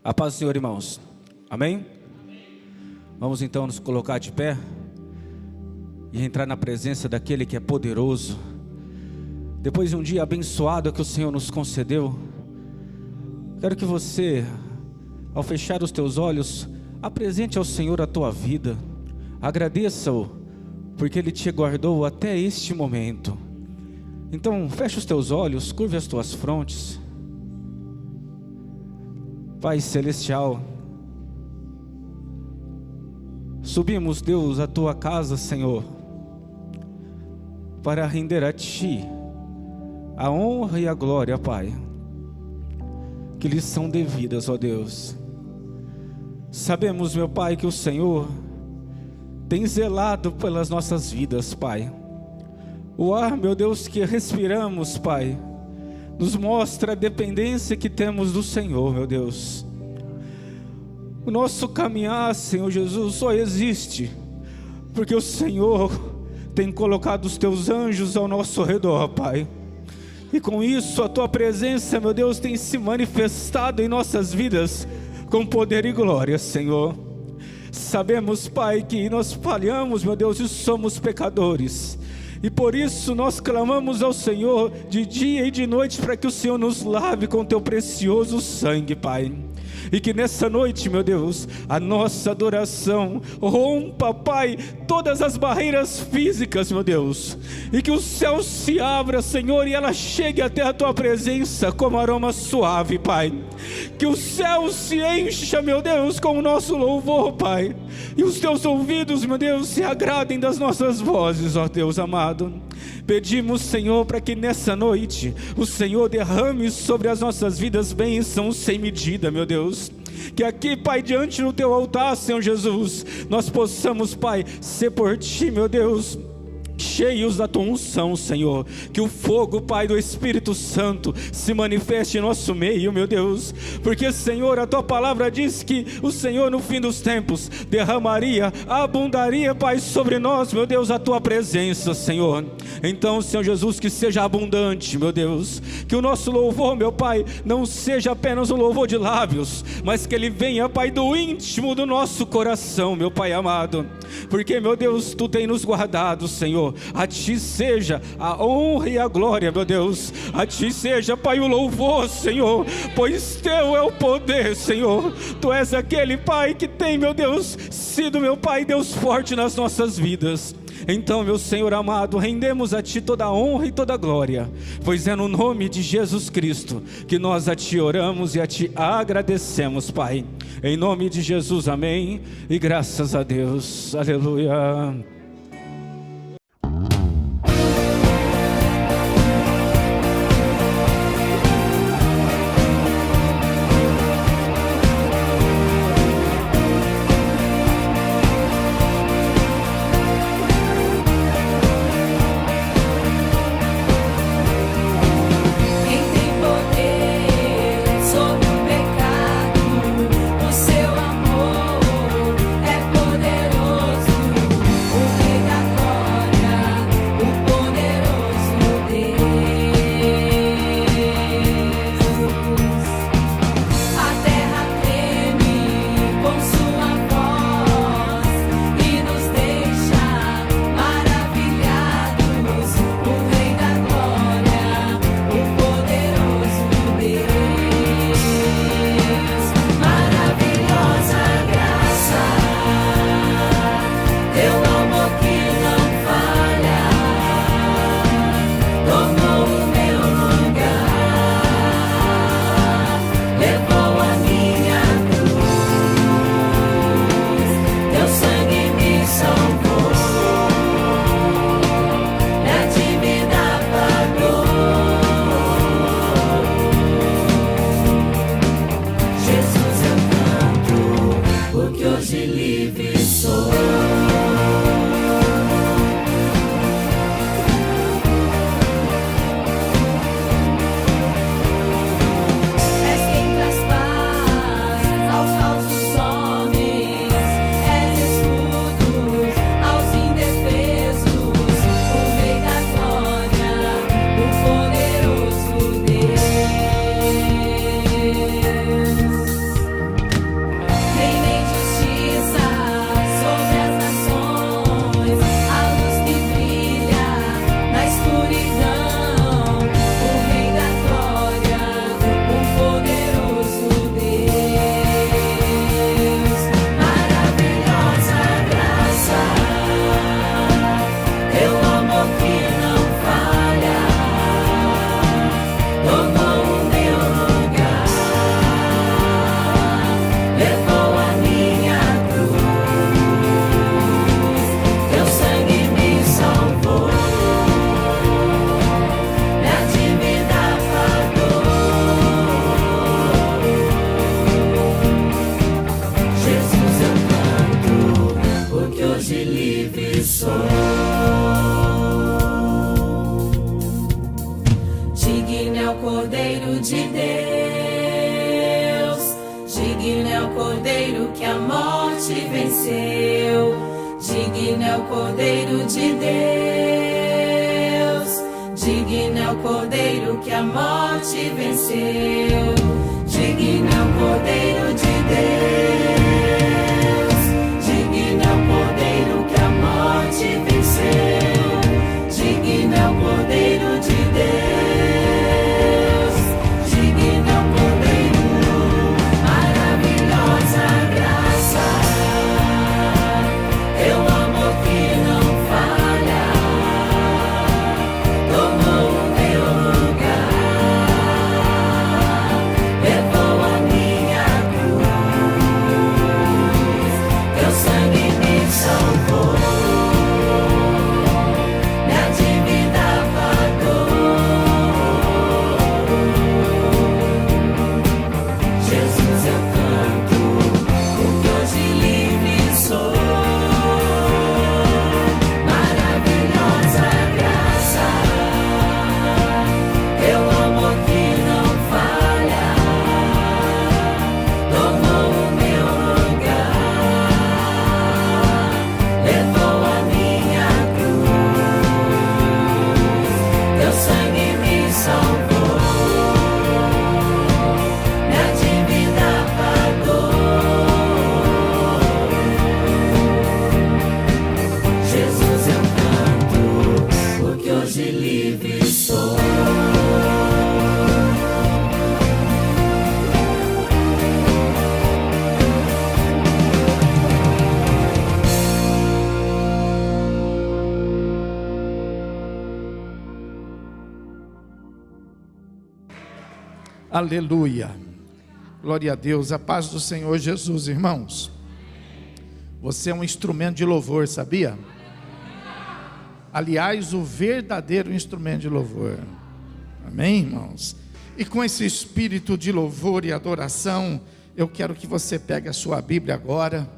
A paz do Senhor, irmãos. Amém? Vamos então nos colocar de pé e entrar na presença daquele que é poderoso. Depois de um dia abençoado que o Senhor nos concedeu, quero que você, ao fechar os teus olhos, apresente ao Senhor a tua vida. Agradeça-o, porque Ele te guardou até este momento. Então, feche os teus olhos, curve as tuas frontes. Pai Celestial, subimos, Deus, a tua casa, Senhor, para render a Ti a honra e a glória, Pai, que lhes são devidas, ó Deus. Sabemos, meu Pai, que o Senhor tem zelado pelas nossas vidas, Pai. O ar, meu Deus, que respiramos, Pai, nos mostra a dependência que temos do Senhor, meu Deus. O nosso caminhar, Senhor Jesus, só existe porque o Senhor tem colocado os teus anjos ao nosso redor, Pai. E com isso a tua presença, meu Deus, tem se manifestado em nossas vidas com poder e glória, Senhor. Sabemos, Pai, que nós falhamos, meu Deus, e somos pecadores. E por isso nós clamamos ao Senhor de dia e de noite para que o Senhor nos lave com teu precioso sangue, Pai. E que nessa noite, meu Deus, a nossa adoração rompa, Pai, todas as barreiras físicas, meu Deus. E que o céu se abra, Senhor, e ela chegue até a tua presença como aroma suave, Pai. Que o céu se encha, meu Deus, com o nosso louvor, Pai. E os teus ouvidos, meu Deus, se agradem das nossas vozes, ó Deus amado. Pedimos, Senhor, para que nessa noite o Senhor derrame sobre as nossas vidas bênçãos sem medida, meu Deus. Que aqui, Pai, diante do teu altar, Senhor Jesus, nós possamos, Pai, ser por ti, meu Deus, cheios da tua unção, Senhor. Que o fogo, Pai, do Espírito Santo se manifeste em nosso meio, meu Deus. Porque, Senhor, a tua palavra diz que o Senhor no fim dos tempos derramaria, abundaria, Pai, sobre nós, meu Deus, a tua presença, Senhor. Então, Senhor Jesus, que seja abundante, meu Deus. Que o nosso louvor, meu Pai, não seja apenas um louvor de lábios, mas que ele venha, Pai, do íntimo do nosso coração, meu Pai amado. Porque, meu Deus, tu tem nos guardado, Senhor. A ti seja a honra e a glória, meu Deus. A ti seja, Pai, o louvor, Senhor. Pois teu é o poder, Senhor. Tu és aquele, Pai, que tem, meu Deus, sido, meu Pai, Deus forte nas nossas vidas. Então, meu Senhor amado, rendemos a Ti toda a honra e toda a glória, pois é no nome de Jesus Cristo que nós a Ti oramos e a Ti agradecemos, Pai. Em nome de Jesus, amém. E graças a Deus, aleluia. O o Cordeiro de Deus, digno é o Cordeiro que a morte venceu, digno é o Cordeiro de Deus, digno é o Cordeiro que a morte venceu, digno é o Cordeiro de Deus, digno é o Cordeiro que a morte venceu, digno é o Cordeiro de Deus, digno é o Cordeiro, maravilhosa graça, teu amor que não falha, tomou o meu lugar, levou a minha cruz, teu sangue me salvou, minha dívida pagou. Jesus, eu canto, porque hoje livre sou. Maravilhosa graça, teu amor que não falha, tomou o meu lugar, levou a minha cruz, teu sangue me salvou, minha dívida pagou. Jesus, eu canto, porque hoje livre sou. Aleluia, glória a Deus, a paz do Senhor Jesus, irmãos. Você é um instrumento de louvor, sabia? Aliás, o verdadeiro instrumento de louvor. Amém, irmãos? E com esse espírito de louvor e adoração, eu quero que você pegue a sua Bíblia agora,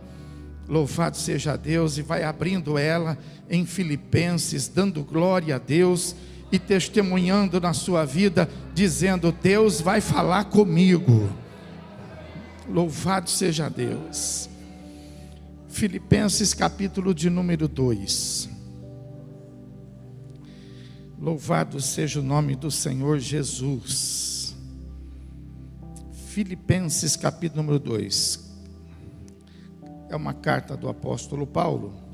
louvado seja Deus, e vai abrindo ela em Filipenses, dando glória a Deus e testemunhando na sua vida, dizendo: Deus vai falar comigo. Louvado seja Deus. Filipenses capítulo de número 2. Louvado seja o nome do Senhor Jesus. Filipenses capítulo número 2. É uma carta do apóstolo Paulo.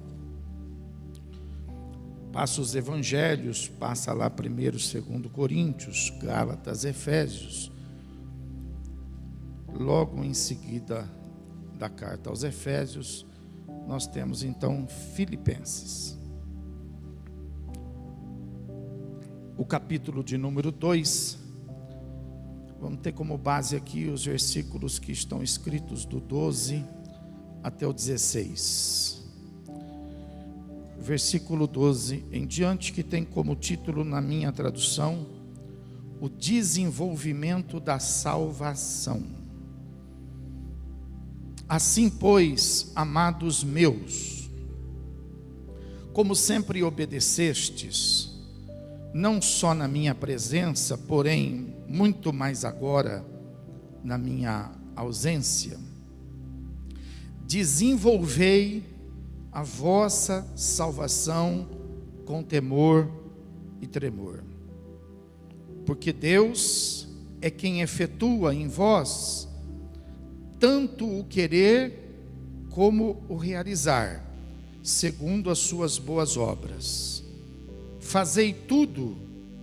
Passa os evangelhos, passa lá 1º, 2º Coríntios, Gálatas, Efésios. Logo em seguida da carta aos Efésios, nós temos então Filipenses. O capítulo de número 2, vamos ter como base aqui os versículos que estão escritos do 12 até o 16. Versículo 12 em diante, que tem como título na minha tradução, o desenvolvimento da salvação. Assim, pois, amados meus, como sempre obedecestes, não só na minha presença, porém muito mais agora na minha ausência, desenvolvei a vossa salvação com temor e tremor, porque Deus é quem efetua em vós tanto o querer como o realizar, segundo as suas boas obras. Fazei tudo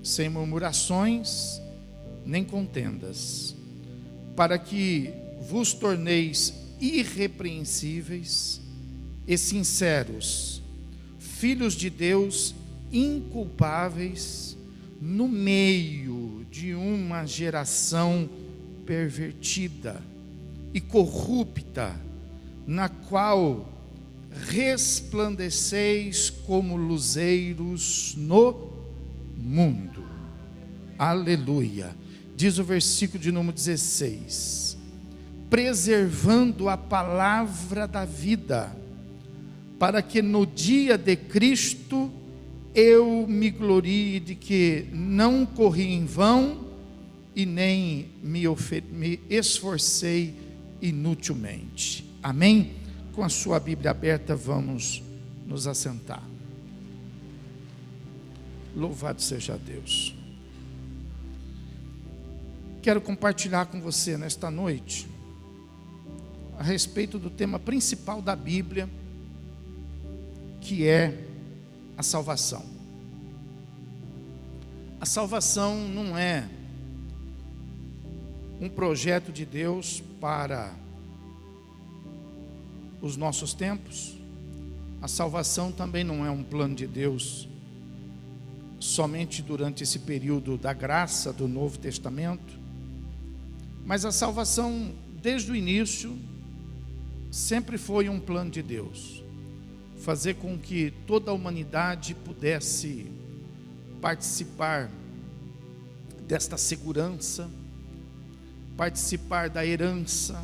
sem murmurações nem contendas, para que vos torneis irrepreensíveis e sinceros, filhos de Deus inculpáveis, no meio de uma geração pervertida e corrupta, na qual resplandeceis como luzeiros no mundo. Aleluia. Diz o versículo de número 16: preservando a palavra da vida, para que no dia de Cristo eu me glorie de que não corri em vão, e nem me esforcei inutilmente. Amém? Com a sua Bíblia aberta, vamos nos assentar. Louvado seja Deus. Quero compartilhar com você nesta noite a respeito do tema principal da Bíblia, que é a salvação. A salvação não é um projeto de Deus para os nossos tempos. A salvação também não é um plano de Deus somente durante esse período da graça do Novo Testamento, mas a salvação, desde o início, sempre foi um plano de Deus, fazer com que toda a humanidade pudesse participar desta segurança, participar da herança,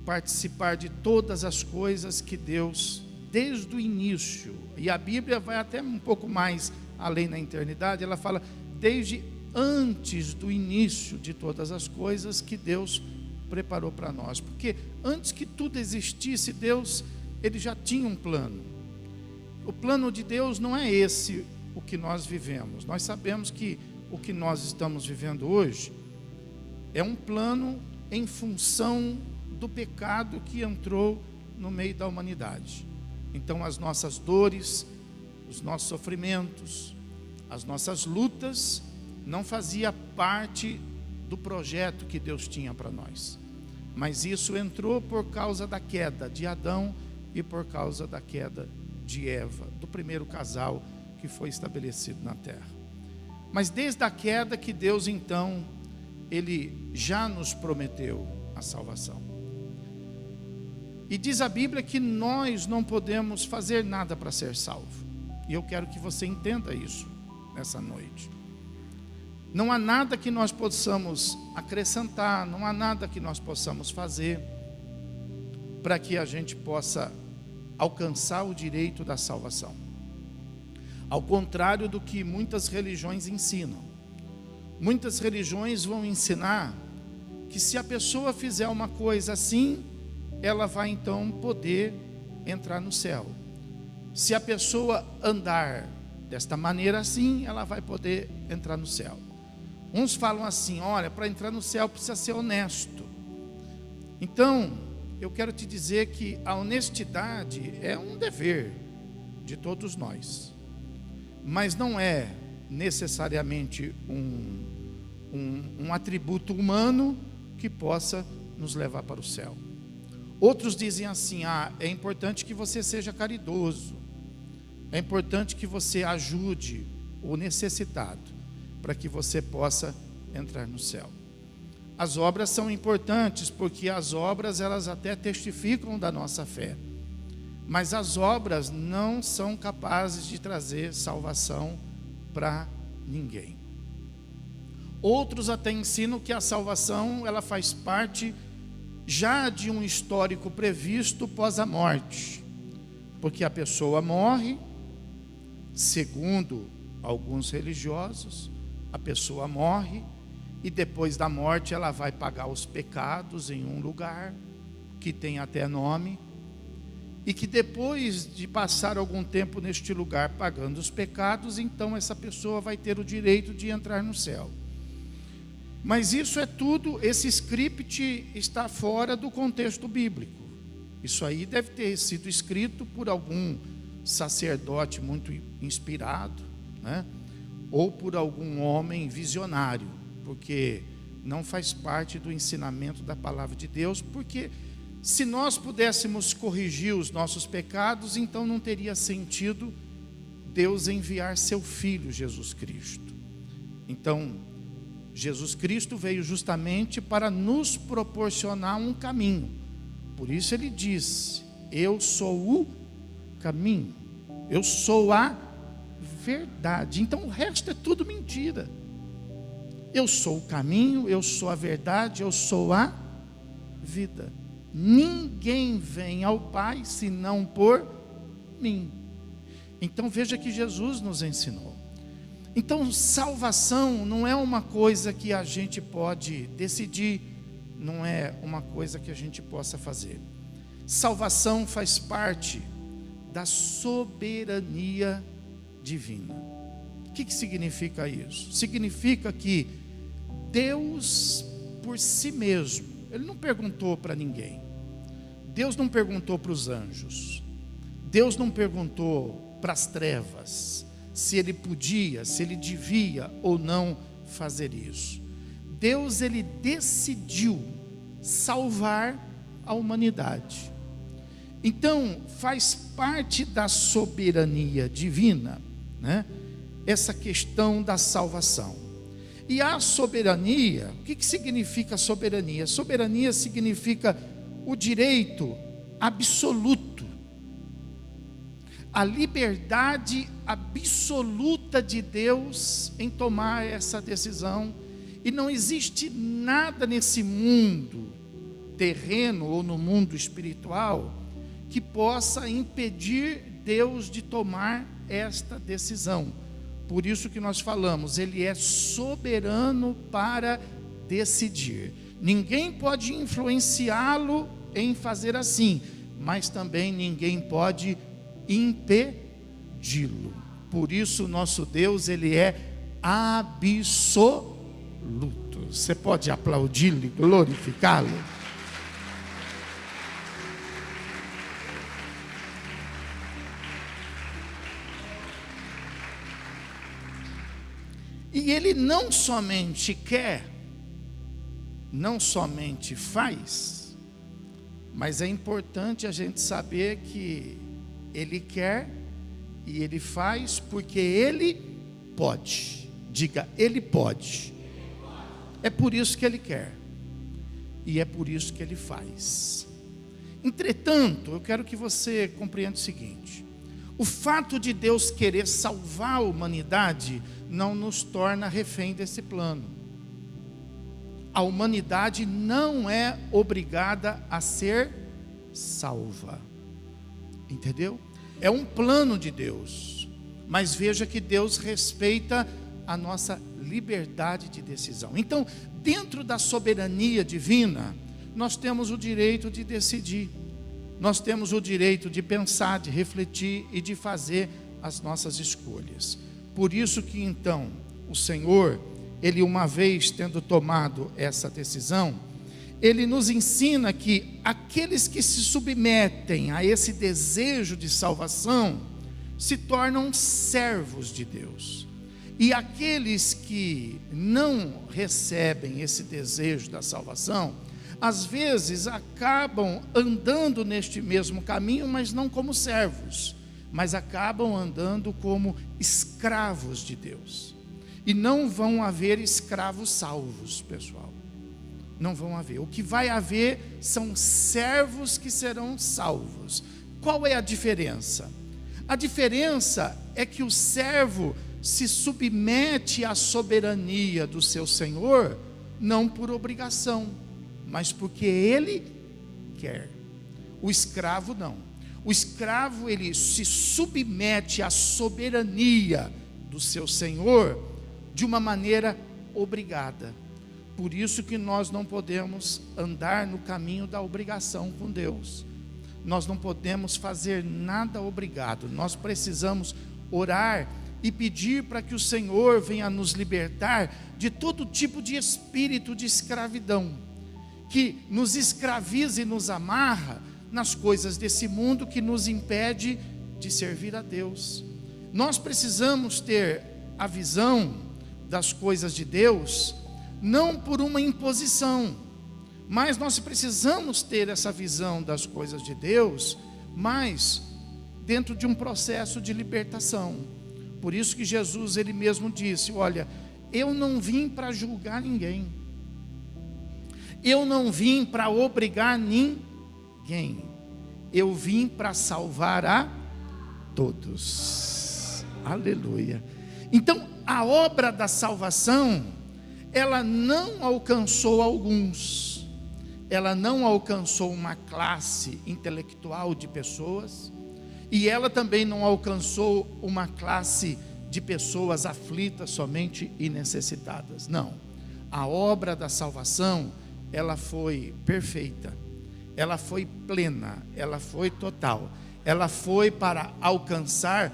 participar de todas as coisas que Deus, desde o início, e a Bíblia vai até um pouco mais além na eternidade, ela fala desde antes do início de todas as coisas que Deus preparou para nós, porque antes que tudo existisse, Deus, Ele já tinha um plano. O plano de Deus não é esse o que nós vivemos. Nós sabemos que o que nós estamos vivendo hoje é um plano em função do pecado que entrou no meio da humanidade. Então as nossas dores, os nossos sofrimentos, as nossas lutas não fazia parte do projeto que Deus tinha para nós. Mas isso entrou por causa da queda de Adão e por causa da queda de Eva, do primeiro casal que foi estabelecido na terra. Mas desde a queda que Deus então, Ele já nos prometeu a salvação. E diz a Bíblia que nós não podemos fazer nada para ser salvo. E eu quero que você entenda isso nessa noite. Não há nada que nós possamos acrescentar, não há nada que nós possamos fazer para que a gente possa alcançar o direito da salvação. Ao contrário do que muitas religiões ensinam. Muitas religiões vão ensinar que se a pessoa fizer uma coisa assim, ela vai então poder entrar no céu. Se a pessoa andar desta maneira assim, ela vai poder entrar no céu. Uns falam assim, olha, para entrar no céu precisa ser honesto. Então, eu quero te dizer que a honestidade é um dever de todos nós, mas não é necessariamente um atributo humano que possa nos levar para o céu. Outros dizem assim, é importante que você seja caridoso, é importante que você ajude o necessitado, para que você possa entrar no céu. As obras são importantes, porque as obras elas até testificam da nossa fé, mas as obras não são capazes de trazer salvação para ninguém. Outros até ensinam que a salvação ela faz parte já de um histórico previsto pós a morte, porque a pessoa morre, segundo alguns religiosos, a pessoa morre e depois da morte ela vai pagar os pecados em um lugar que tem até nome, e que depois de passar algum tempo neste lugar pagando os pecados, então essa pessoa vai ter o direito de entrar no céu. Mas isso é tudo, esse script está fora do contexto bíblico. Isso aí deve ter sido escrito por algum sacerdote muito inspirado, né? Ou por algum homem visionário, porque não faz parte do ensinamento da palavra de Deus, porque se nós pudéssemos corrigir os nossos pecados, então não teria sentido Deus enviar seu Filho Jesus Cristo. Então, Jesus Cristo veio justamente para nos proporcionar um caminho. Por isso ele disse, eu sou o caminho, eu sou a verdade. Então o resto é tudo mentira. Eu sou o caminho, eu sou a verdade, eu sou a vida. Ninguém vem ao Pai senão por mim. Então veja que Jesus nos ensinou. Então, salvação não é uma coisa que a gente pode decidir, não é uma coisa que a gente possa fazer. Salvação faz parte da soberania divina. O que significa isso? Significa que Deus, por si mesmo, Ele não perguntou para ninguém. Deus não perguntou para os anjos. Deus não perguntou para as trevas se Ele podia, se Ele devia ou não fazer isso. Deus, Ele decidiu salvar a humanidade. Então, faz parte da soberania divina, né, essa questão da salvação. E a soberania, o que significa soberania? Soberania significa o direito absoluto, a liberdade absoluta de Deus em tomar essa decisão. E não existe nada nesse mundo terreno ou no mundo espiritual que possa impedir Deus de tomar esta decisão. Por isso que nós falamos, Ele é soberano para decidir. Ninguém pode influenciá-lo em fazer assim, mas também ninguém pode impedi-lo. Por isso nosso Deus, Ele é absoluto. Você pode aplaudi-lo e glorificá-lo? E Ele não somente quer, não somente faz, mas é importante a gente saber que Ele quer e Ele faz porque Ele pode. Diga, Ele pode. É por isso que Ele quer e é por isso que Ele faz. Entretanto, eu quero que você compreenda o seguinte: o fato de Deus querer salvar a humanidade não nos torna refém desse plano. A humanidade não é obrigada a ser salva. Entendeu? É um plano de Deus. Mas veja que Deus respeita a nossa liberdade de decisão. Então, dentro da soberania divina, nós temos o direito de decidir. Nós temos o direito de pensar, de refletir e de fazer as nossas escolhas. Por isso que então, o Senhor, Ele uma vez tendo tomado essa decisão, Ele nos ensina que aqueles que se submetem a esse desejo de salvação, se tornam servos de Deus. E aqueles que não recebem esse desejo da salvação, às vezes acabam andando neste mesmo caminho, mas não como servos, mas acabam andando como escravos de Deus. E não vão haver escravos salvos, pessoal. Não vão haver. O que vai haver são servos que serão salvos. Qual é a diferença? A diferença é que o servo se submete à soberania do seu Senhor, não por obrigação, mas porque ele quer. O escravo não. O escravo, ele se submete à soberania do seu Senhor de uma maneira obrigada. Por isso que nós não podemos andar no caminho da obrigação com Deus. Nós não podemos fazer nada obrigado. Nós precisamos orar e pedir para que o Senhor venha nos libertar de todo tipo de espírito de escravidão, que nos escraviza e nos amarra nas coisas desse mundo, que nos impede de servir a Deus. Nós precisamos ter a visão das coisas de Deus, não por uma imposição, mas nós precisamos ter essa visão das coisas de Deus, mas dentro de um processo de libertação. Por isso que Jesus, ele mesmo disse: olha, eu não vim para julgar ninguém, eu não vim para obrigar ninguém, eu vim para salvar a todos. Aleluia. Então, a obra da salvação, ela não alcançou alguns, ela não alcançou uma classe intelectual de pessoas, e ela também não alcançou uma classe de pessoas aflitas somente e necessitadas. Não. A obra da salvação, ela foi perfeita, ela foi plena, ela foi total. Ela foi para alcançar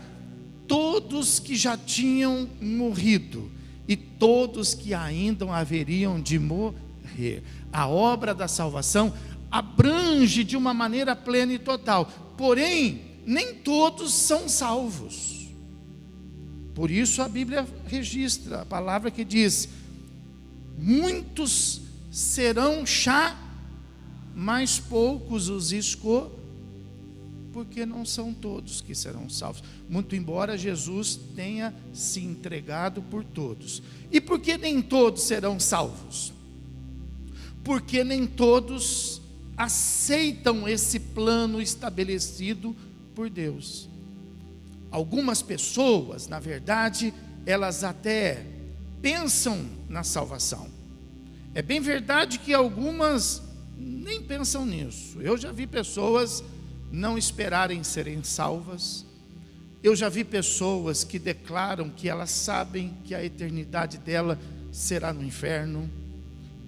todos que já tinham morrido e todos que ainda haveriam de morrer. A obra da salvação abrange de uma maneira plena e total. Porém, nem todos são salvos. Por isso a Bíblia registra a palavra que diz: muitos serão mas poucos os escolherão, porque não são todos que serão salvos. Muito embora Jesus tenha se entregado por todos. E por que nem todos serão salvos? Porque nem todos aceitam esse plano estabelecido por Deus. Algumas pessoas, na verdade, elas até pensam na salvação. É bem verdade que algumas nem pensam nisso. Eu já vi pessoas não esperarem serem salvas. Eu já vi pessoas que declaram que elas sabem que a eternidade dela será no inferno,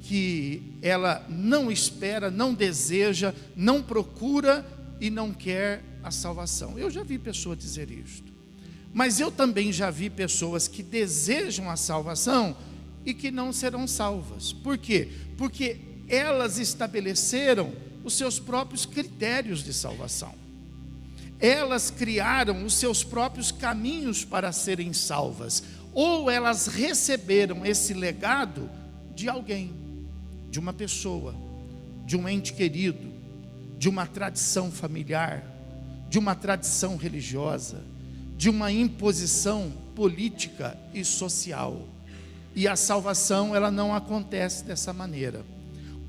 que ela não espera, não deseja, não procura e não quer a salvação. Eu já vi pessoas dizer isto. Mas eu também já vi pessoas que desejam a salvação e que não serão salvas. Por quê? Porque elas estabeleceram os seus próprios critérios de salvação. Elas criaram os seus próprios caminhos para serem salvas. Ou elas receberam esse legado de alguém, de uma pessoa, de um ente querido, de uma tradição familiar, de uma tradição religiosa, de uma imposição política e social. E a salvação, ela não acontece dessa maneira.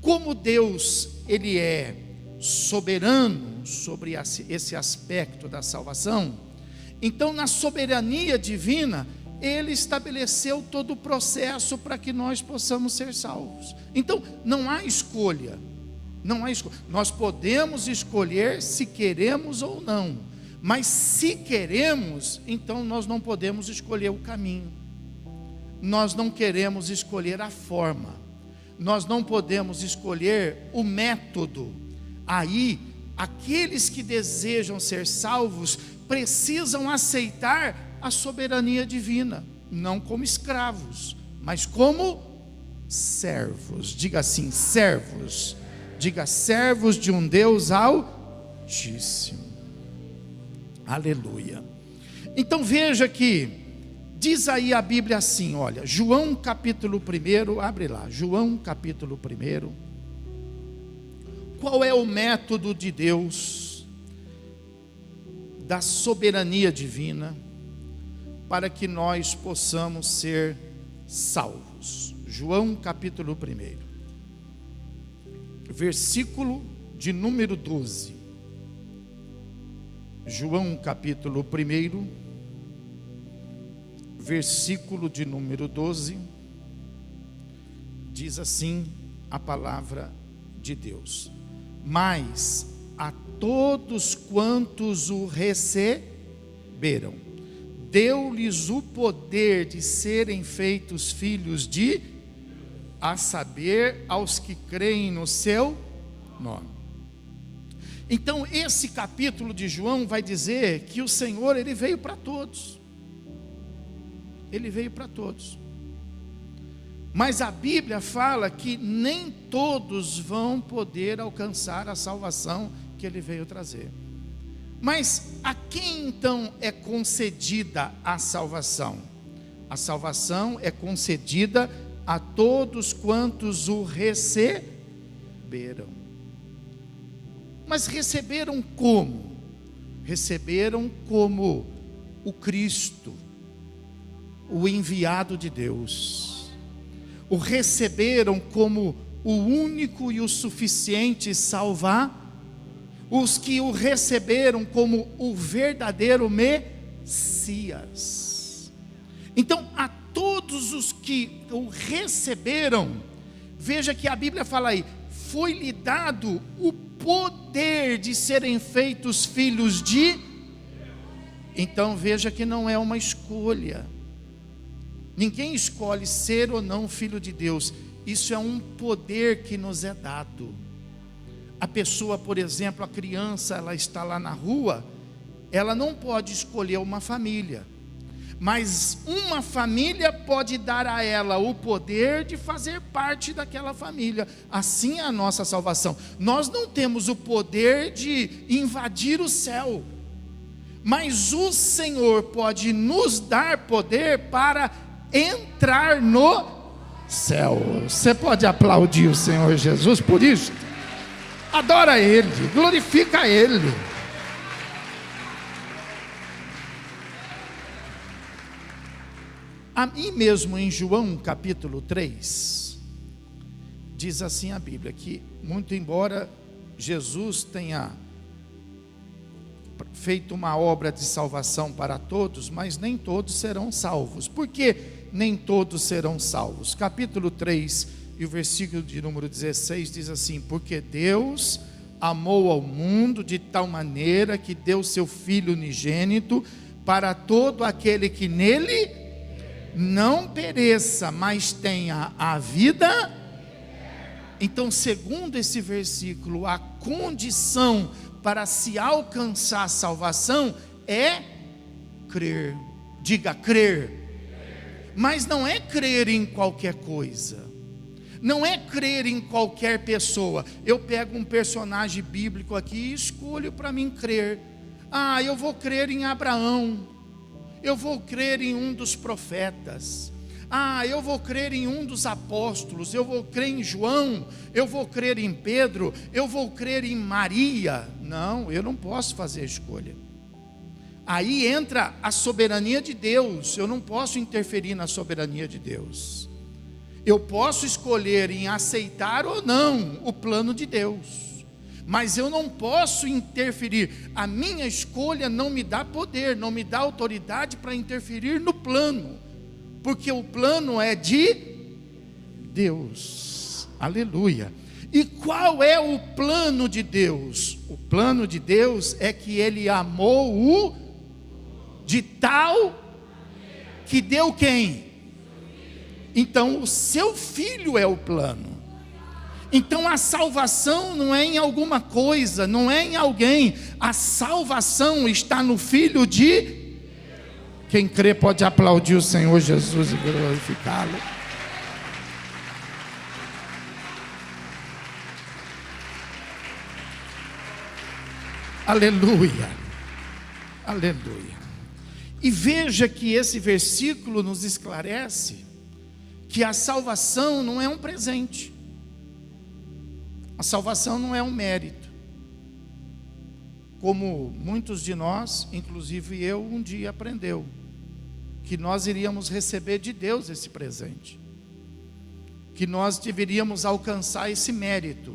Como Deus, Ele é soberano sobre esse aspecto da salvação, então na soberania divina, Ele estabeleceu todo o processo para que nós possamos ser salvos. Então não há escolha, não há escolha. Nós podemos escolher se queremos ou não, mas se queremos, então nós não podemos escolher o caminho, nós não queremos escolher a forma, nós não podemos escolher o método. Aí, aqueles que desejam ser salvos precisam aceitar a soberania divina, não como escravos, mas como servos. Diga assim, servos. Diga, servos de um Deus Altíssimo. Aleluia. Então veja que diz aí a Bíblia assim, olha, João capítulo 1, abre lá, João capítulo 1. Qual é o método de Deus, da soberania divina, para que nós possamos ser salvos? João capítulo 1, versículo de número 12. João capítulo 1, versículo de número 12, diz assim a palavra de Deus: mas a todos quantos o receberam, deu-lhes o poder de serem feitos filhos de, a saber, aos que creem no seu nome. Então esse capítulo de João vai dizer que o Senhor, Ele veio para todos. Ele veio para todos. Mas a Bíblia fala que nem todos vão poder alcançar a salvação que Ele veio trazer. Mas a quem então é concedida a salvação? A salvação é concedida a todos quantos o receberam. Mas receberam como? Receberam como o Cristo, o enviado de Deus. O receberam como o único e o suficiente Salvador. Os que o receberam como o verdadeiro Messias. Então, a todos os que o receberam, veja que a Bíblia fala aí, foi-lhe dado o poder de serem feitos filhos de, Então veja que não é uma escolha. Ninguém escolhe ser ou não filho de Deus. Isso é um poder que nos é dado. A pessoa, por exemplo, a criança, ela está lá na rua, ela não pode escolher uma família, mas uma família pode dar a ela o poder de fazer parte daquela família. Assim é a nossa salvação. Nós não temos o poder de invadir o céu, mas o Senhor pode nos dar poder para entrar no céu. Você pode aplaudir o Senhor Jesus por isso? Adora Ele, glorifica Ele. E mesmo em João capítulo 3, diz assim a Bíblia, que muito embora Jesus tenha feito uma obra de salvação para todos, mas nem todos serão salvos. Por que nem todos serão salvos? Capítulo 3 e o versículo de número 16 diz assim: porque Deus amou ao mundo de tal maneira que deu seu Filho unigênito para todo aquele que nele não pereça, mas tenha a vida. Então, segundo esse versículo, a condição para se alcançar a salvação é crer. Diga, crer. Mas não é crer em qualquer coisa, não é crer em qualquer pessoa. Eu pego um personagem bíblico aqui e escolho para mim crer. Eu vou crer em Abraão, eu vou crer em um dos profetas, eu vou crer em um dos apóstolos, eu vou crer em João, eu vou crer em Pedro, eu vou crer em Maria. Não, eu não posso fazer escolha. Aí entra a soberania de Deus. Eu não posso interferir na soberania de Deus. Eu posso escolher em aceitar ou não o plano de Deus, mas eu não posso interferir. A minha escolha não me dá poder, não me dá autoridade para interferir no plano, porque o plano é de Deus. Aleluia. E qual é o plano de Deus? O plano de Deus é que Ele amou o de tal que deu quem? Então o seu Filho é o plano. Então a salvação não é em alguma coisa, não é em alguém. A salvação está no Filho de... Quem crê pode aplaudir o Senhor Jesus e glorificá-lo. Aleluia, aleluia. E veja que esse versículo nos esclarece que a salvação não é um presente, a salvação não é um mérito, como muitos de nós, inclusive eu, um dia aprendeu, que nós iríamos receber de Deus esse presente, que nós deveríamos alcançar esse mérito.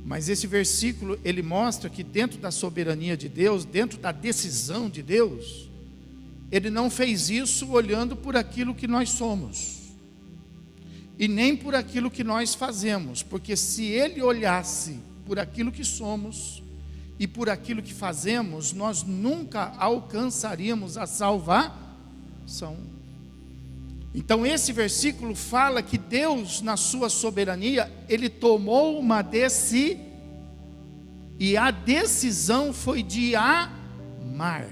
Mas esse versículo, ele mostra que dentro da soberania de Deus, dentro da decisão de Deus, Ele não fez isso olhando por aquilo que nós somos, e nem por aquilo que nós fazemos, porque se Ele olhasse por aquilo que somos, e por aquilo que fazemos, nós nunca alcançaríamos a salvação. Então esse versículo fala que Deus, na sua soberania, Ele tomou uma decisão, e a decisão foi de amar,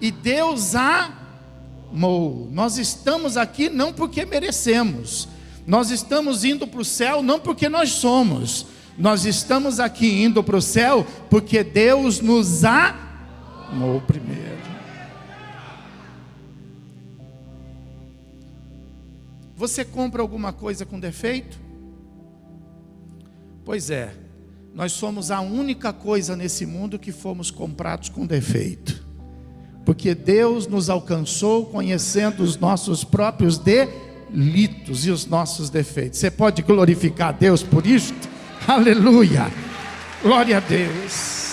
e Deus amou. Nós estamos aqui não porque merecemos, nós estamos indo para o céu não porque nós somos, nós estamos aqui indo para o céu porque Deus nos amou primeiro. Você compra alguma coisa com defeito? Pois é, nós somos a única coisa nesse mundo que fomos comprados com defeito, porque Deus nos alcançou conhecendo os nossos próprios delitos e os nossos defeitos. Você pode glorificar a Deus por isso? Aleluia, glória a Deus.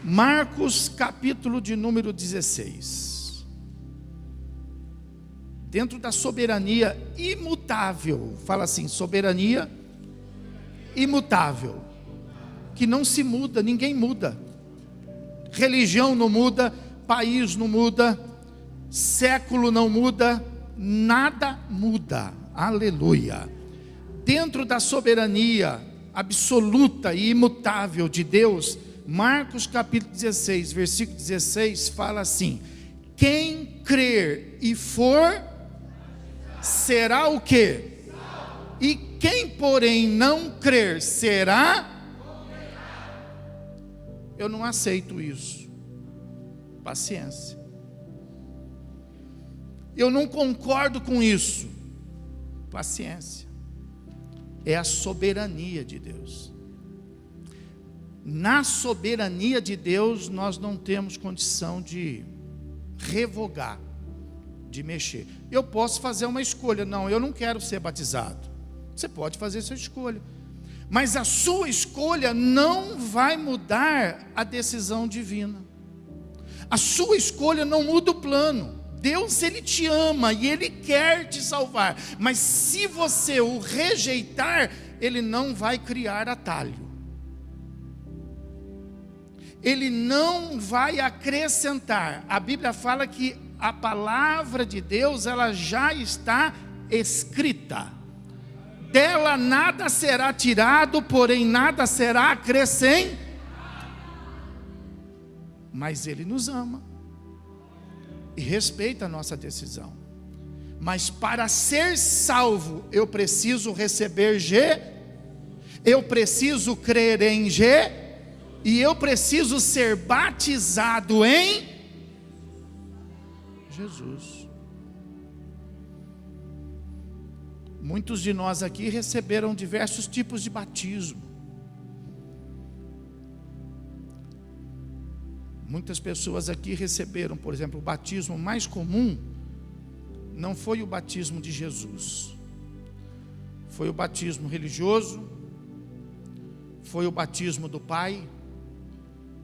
Marcos capítulo de número 16. Dentro da soberania imutável, fala assim, soberania imutável, que não se muda, ninguém muda. Religião não muda, país não muda, século não muda, nada muda. Aleluia. Dentro da soberania absoluta e imutável de Deus, Marcos capítulo 16, versículo 16 fala assim: quem crer e for, será o quê? E quem porém não crer, será? Eu não aceito isso. Paciência. Eu não concordo com isso. Paciência. É a soberania de Deus. Na soberania de Deus, nós não temos condição de revogar, de mexer. Eu posso fazer uma escolha. Não, eu não quero ser batizado. Você pode fazer sua escolha. Mas a sua escolha não vai mudar a decisão divina. A sua escolha não muda o plano. Deus, Ele te ama e Ele quer te salvar. Mas se você o rejeitar, Ele não vai criar atalho. Ele não vai acrescentar. A Bíblia fala que a palavra de Deus, ela já está escrita. Dela nada será tirado, porém nada será acrescentado. Mas Ele nos ama e respeita a nossa decisão. Mas para ser salvo, eu preciso receber eu preciso crer em e eu preciso ser batizado em Jesus. Muitos de nós aqui receberam diversos tipos de batismo. Muitas pessoas aqui receberam, por exemplo, o batismo mais comum não foi o batismo de Jesus. Foi o batismo religioso, foi o batismo do pai,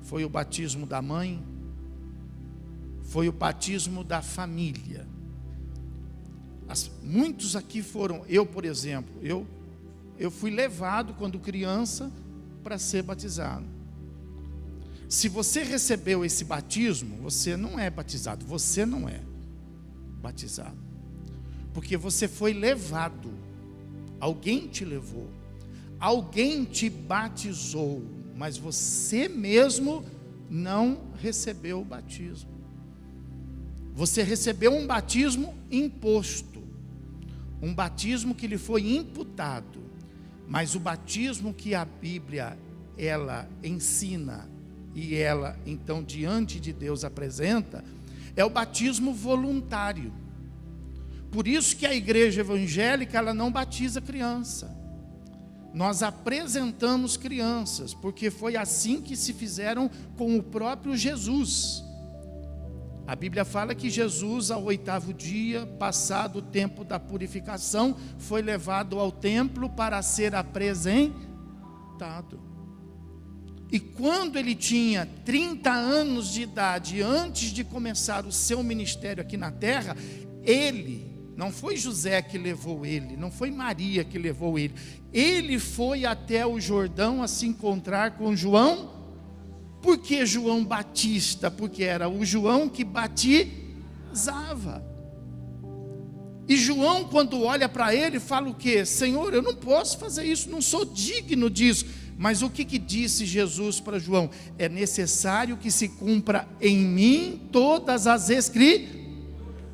foi o batismo da mãe, foi o batismo da família. Muitos aqui foram, eu por exemplo, eu fui levado quando criança para ser batizado. Se você recebeu esse batismo, você não é batizado, você não é batizado, porque você foi levado, alguém te levou, alguém te batizou, mas você mesmo não recebeu o batismo. Você recebeu um batismo imposto, um batismo que lhe foi imputado, mas o batismo que a Bíblia, ela ensina, e ela então diante de Deus apresenta, é o batismo voluntário. Por isso que a igreja evangélica, ela não batiza criança. Nós apresentamos crianças, porque foi assim que se fizeram com o próprio Jesus. A Bíblia fala que Jesus, ao 8º dia, passado o tempo da purificação, foi levado ao templo para ser apresentado. E quando ele tinha 30 anos de idade, antes de começar o seu ministério aqui na terra, ele, não foi José que levou ele, não foi Maria que levou ele, ele foi até o Jordão a se encontrar com João. Por que João Batista? Porque era o João que batizava. E João, quando olha para ele, fala o quê? Senhor, eu não posso fazer isso, não sou digno disso. Mas o que disse Jesus para João? É necessário que se cumpra em mim todas as escrituras.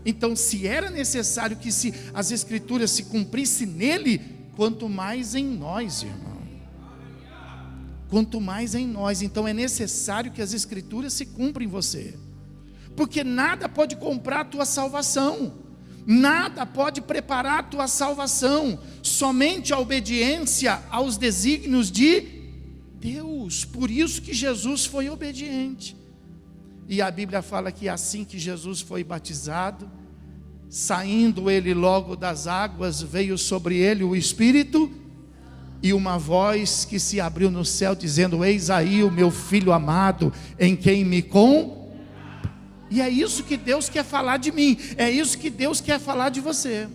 Então, se era necessário que as escrituras se cumprissem nele, quanto mais em nós, irmão. Quanto mais em nós. Então é necessário que as escrituras se cumprem em você, porque nada pode comprar a tua salvação, nada pode preparar a tua salvação, somente a obediência aos desígnios de Deus. Por isso que Jesus foi obediente. E a Bíblia fala que assim que Jesus foi batizado, saindo ele logo das águas, veio sobre ele o Espírito, e uma voz que se abriu no céu, dizendo: eis aí o meu filho amado, em quem me E é isso que Deus quer falar de mim, é isso que Deus quer falar de você.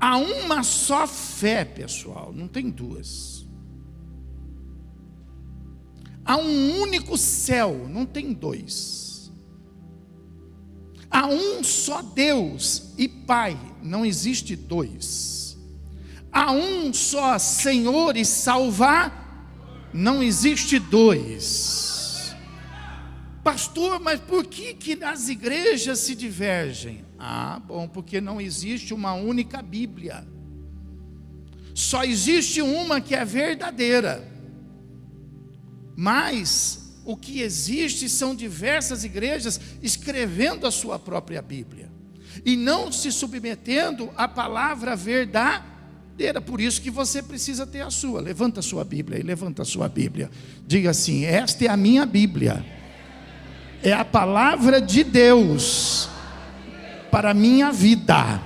Há uma só fé, pessoal, não tem duas. Há um único céu, não tem dois. Há um só Deus e Pai, não existe dois. Há um só Senhor e Salvar, não existe dois. Pastor, mas por que as igrejas se divergem? Ah, bom, porque não existe uma única Bíblia. Só existe uma que é verdadeira. Mas o que existe são diversas igrejas escrevendo a sua própria Bíblia e não se submetendo à palavra verdadeira. Por isso que você precisa ter a sua. Levanta a sua Bíblia e levanta a sua Bíblia. Diga assim: esta é a minha Bíblia. É a palavra de Deus para a minha vida.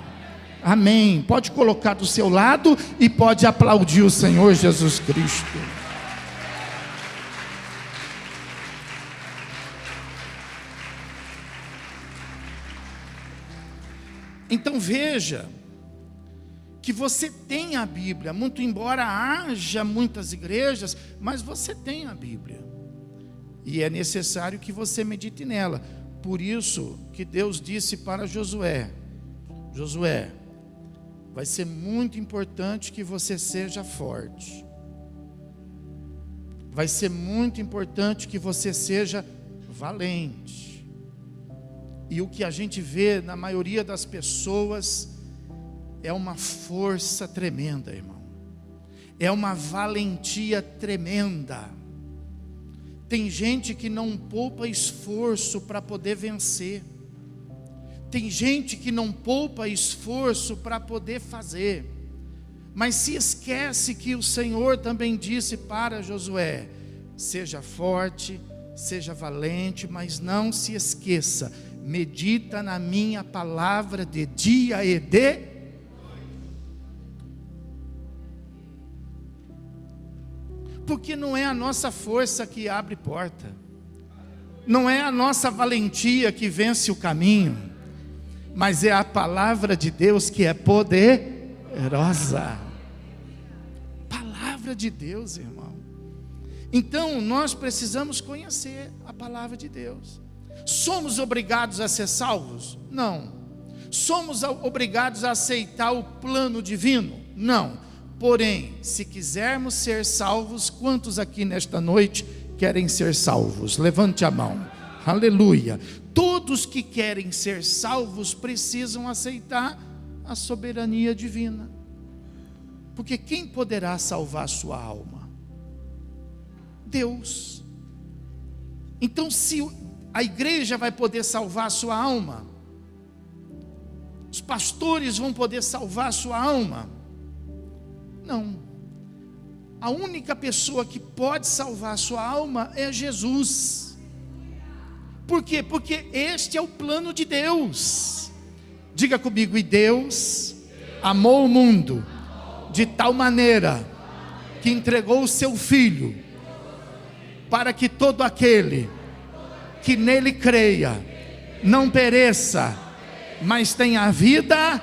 Amém. Pode colocar do seu lado e pode aplaudir o Senhor Jesus Cristo. Então veja que você tem a Bíblia, muito embora haja muitas igrejas, mas você tem a Bíblia. E é necessário que você medite nela. Por isso que Deus disse para Josué: Josué, vai ser muito importante que você seja forte. Vai ser muito importante que você seja valente. E o que a gente vê na maioria das pessoas é uma força tremenda, irmão. É uma valentia tremenda. Tem gente que não poupa esforço para poder vencer. Tem gente que não poupa esforço para poder fazer. Mas se esquece que o Senhor também disse para Josué: seja forte, seja valente, mas não se esqueça, medita na minha palavra de dia e de... Porque não é a nossa força que abre porta, não é a nossa valentia que vence o caminho, mas é a palavra de Deus que é poderosa. Palavra de Deus, irmão. Então nós precisamos conhecer a palavra de Deus. Somos obrigados a ser salvos? Não. Somos obrigados a aceitar o plano divino? Não. Porém, se quisermos ser salvos, quantos aqui nesta noite querem ser salvos? Levante a mão. Aleluia. Todos que querem ser salvos precisam aceitar a soberania divina. Porque quem poderá salvar a sua alma? Deus. Então, se a igreja vai poder salvar a sua alma, os pastores vão poder salvar a sua alma? Não. A única pessoa que pode salvar a sua alma é Jesus. Por quê? Porque este é o plano de Deus. Diga comigo: e Deus amou o mundo de tal maneira que entregou o seu Filho, para que todo aquele que nele creia não pereça, mas tenha vida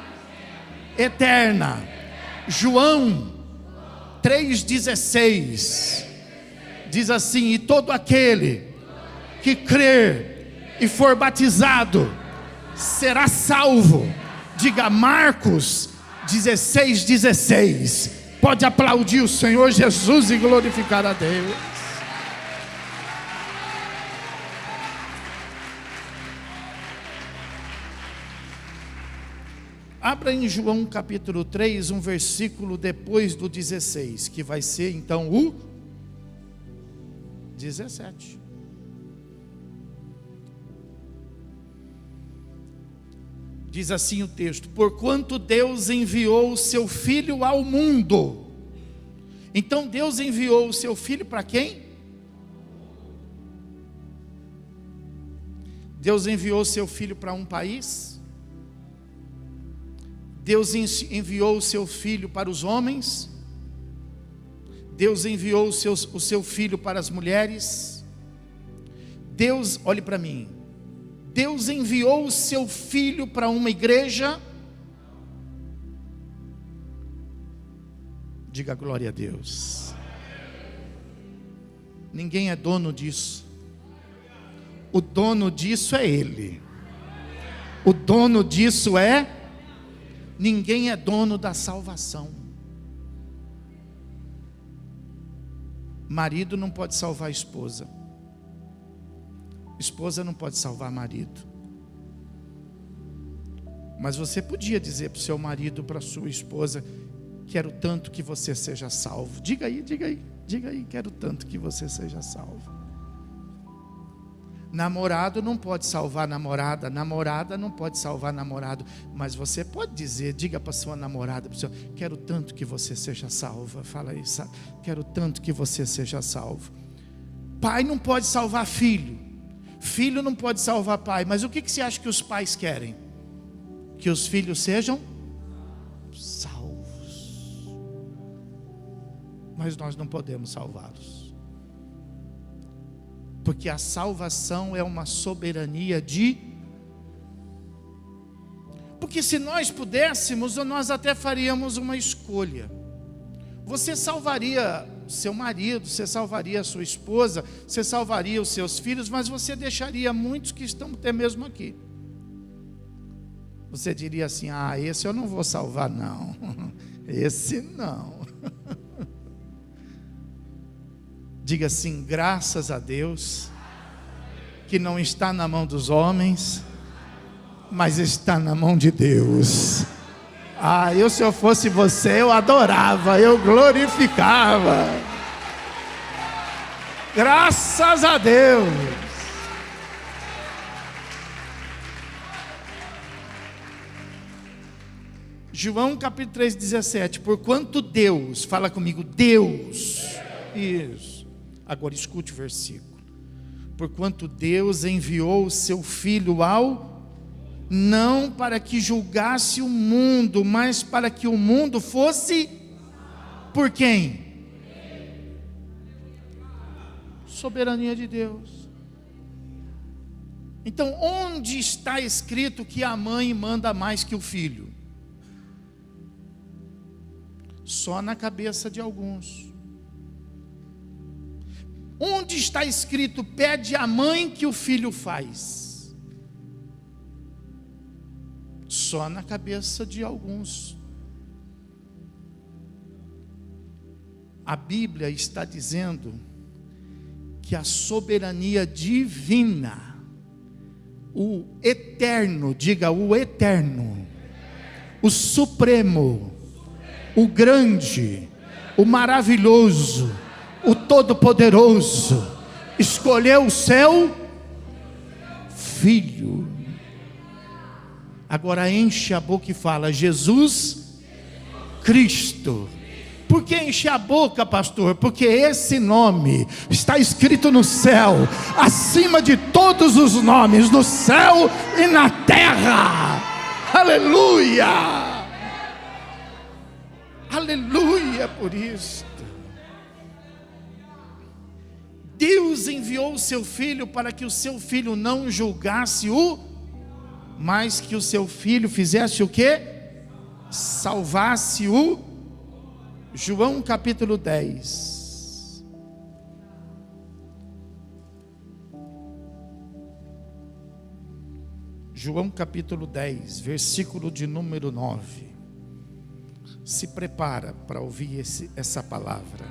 eterna. João 3,16 diz assim: e todo aquele que crer e for batizado será salvo. Diga Marcos 16,16. Pode aplaudir o Senhor Jesus e glorificar a Deus. Abra em João capítulo 3, um versículo depois do 16, que vai ser então o 17. Diz assim o texto: porquanto Deus enviou o seu Filho ao mundo. Então Deus enviou o seu Filho para quem? Deus enviou o seu Filho para um país? Deus enviou o seu Filho para os homens? Deus enviou o seu Filho para as mulheres? Deus, olhe para mim, Deus enviou o seu Filho para uma igreja? Diga glória a Deus. Ninguém é dono disso. O dono disso é Ele. O dono disso é... Ninguém é dono da salvação. Marido não pode salvar a esposa. Esposa não pode salvar marido. Mas você podia dizer para o seu marido, para a sua esposa: quero tanto que você seja salvo. Diga aí, diga aí, diga aí, quero tanto que você seja salvo. Namorado não pode salvar namorada, namorada não pode salvar namorado, mas você pode dizer, diga para sua namorada, quero tanto que você seja salva. Fala aí, quero tanto que você seja salvo. Pai não pode salvar filho, filho não pode salvar pai, mas o que você acha que os pais querem? Que os filhos sejam salvos, mas nós não podemos salvá-los. Porque a salvação é uma soberania de... Porque se nós pudéssemos, nós até faríamos uma escolha. Você salvaria seu marido, você salvaria a sua esposa, você salvaria os seus filhos, mas você deixaria muitos que estão até mesmo aqui. Você diria assim: esse eu não vou salvar não, esse não. Diga assim: graças a Deus, que não está na mão dos homens, mas está na mão de Deus. Se eu fosse você, eu adorava, eu glorificava. Graças a Deus. João capítulo 3, 17. Porquanto Deus, fala comigo, Deus. Isso. Agora escute o versículo. Porquanto Deus enviou o seu Filho não para que julgasse o mundo, mas para que o mundo fosse por quem? Soberania de Deus. Então, onde está escrito que a mãe manda mais que o filho? Só na cabeça de alguns. Onde está escrito, pede a mãe que o filho faz? Só na cabeça de alguns. A Bíblia está dizendo que a soberania divina, o eterno, diga o eterno, o supremo, o grande, o maravilhoso, o Todo-Poderoso, escolheu o seu Filho. Agora enche a boca e fala: Jesus Cristo. Por que enche a boca, pastor? Porque esse nome está escrito no céu, acima de todos os nomes, no céu e na terra. Aleluia! Aleluia por isso. Deus enviou o seu Filho para que o seu Filho não julgasse mas que o seu Filho fizesse o quê? Salvasse o... João capítulo 10. João capítulo 10, versículo de número 9. Se prepara para ouvir essa palavra.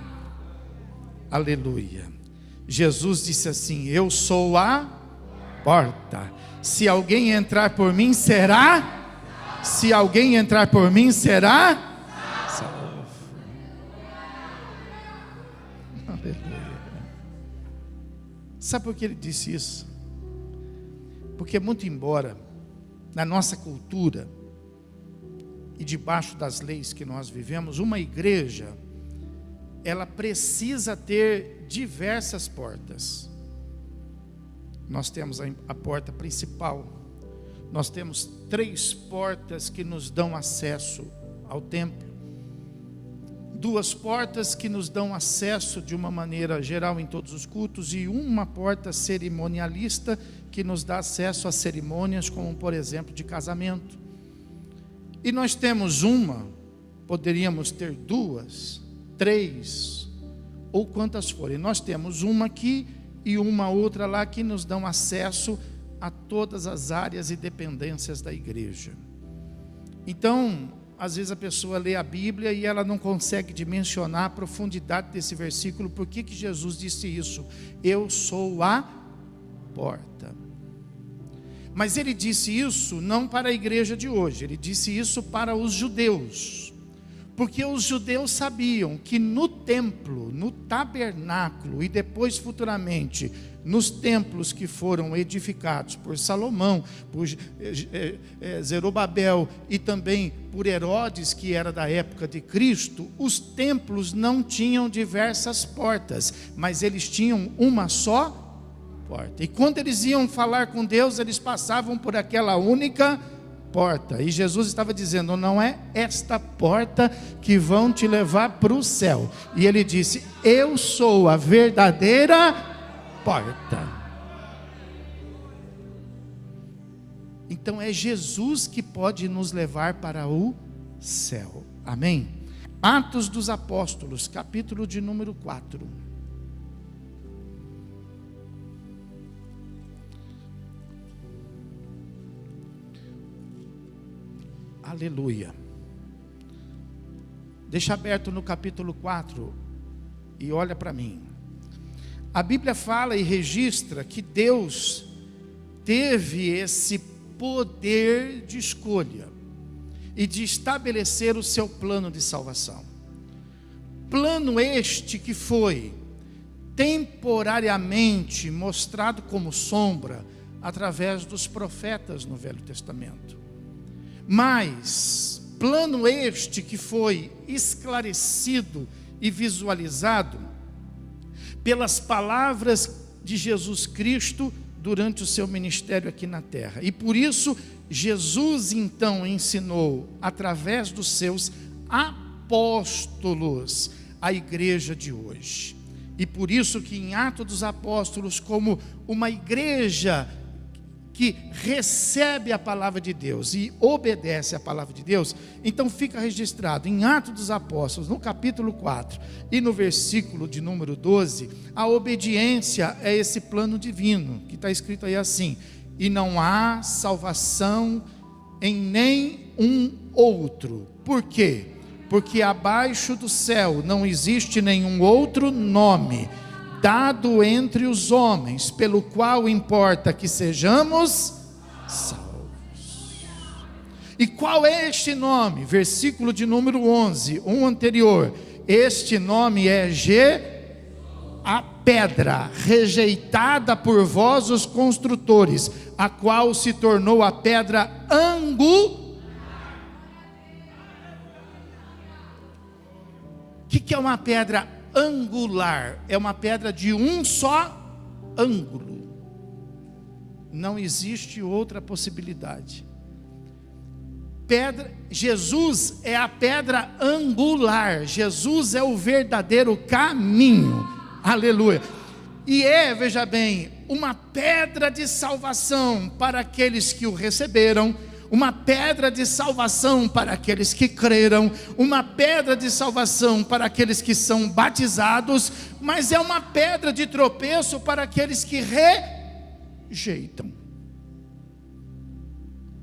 Aleluia. Jesus disse assim: eu sou a porta. Se alguém entrar por mim será... Se alguém entrar por mim será... salvo. Aleluia. Sabe por que ele disse isso? Porque muito embora na nossa cultura e debaixo das leis que nós vivemos, uma igreja, ela precisa ter diversas portas. Nós temos a porta principal, nós temos 3 portas que nos dão acesso ao templo, 2 portas que nos dão acesso de uma maneira geral em todos os cultos, e uma porta cerimonialista que nos dá acesso a cerimônias como, por exemplo, de casamento. E nós temos poderíamos ter 2 3, ou quantas forem. Nós temos uma aqui e uma outra lá que nos dão acesso a todas as áreas e dependências da igreja. Então, às vezes a pessoa lê a Bíblia e ela não consegue dimensionar a profundidade desse versículo. Por que Jesus disse isso? Eu sou a porta. Mas ele disse isso não para a igreja de hoje, ele disse isso para os judeus. Porque os judeus sabiam que no templo, no tabernáculo e depois futuramente nos templos que foram edificados por Salomão, por Zerobabel e também por Herodes, que era da época de Cristo, os templos não tinham diversas portas, mas eles tinham uma só porta. E quando eles iam falar com Deus, eles passavam por aquela única porta. E Jesus estava dizendo: não é esta porta que vão te levar para o céu. E ele disse: eu sou a verdadeira porta. Então é Jesus que pode nos levar para o céu. Amém? Atos dos Apóstolos, capítulo de número 4. Aleluia. Deixa aberto no capítulo 4 e olha para mim. A Bíblia fala e registra que Deus teve esse poder de escolha e de estabelecer o seu plano de salvação. Plano este que foi temporariamente mostrado como sombra através dos profetas no Velho Testamento. Mas plano este que foi esclarecido e visualizado pelas palavras de Jesus Cristo durante o seu ministério aqui na terra. E por isso Jesus então ensinou através dos seus apóstolos a igreja de hoje. E por isso que em Atos dos Apóstolos, como uma igreja que recebe a palavra de Deus e obedece a palavra de Deus, então fica registrado em Atos dos Apóstolos, no capítulo 4 e no versículo de número 12, a obediência é esse plano divino, que está escrito aí assim: e não há salvação em nenhum outro. Por quê? Porque abaixo do céu não existe nenhum outro nome dado entre os homens, pelo qual importa que sejamos salvos. E qual é este nome? Versículo de número 11, um anterior. Este nome é a pedra rejeitada por vós os construtores, a qual se tornou a pedra angular. O que é uma pedra angular? É uma pedra de um só ângulo. Não existe outra possibilidade. Jesus é a pedra angular. Jesus é o verdadeiro caminho. Aleluia. E veja bem, uma pedra de salvação para aqueles que o receberam, uma pedra de salvação para aqueles que creram, uma pedra de salvação para aqueles que são batizados, mas é uma pedra de tropeço para aqueles que rejeitam.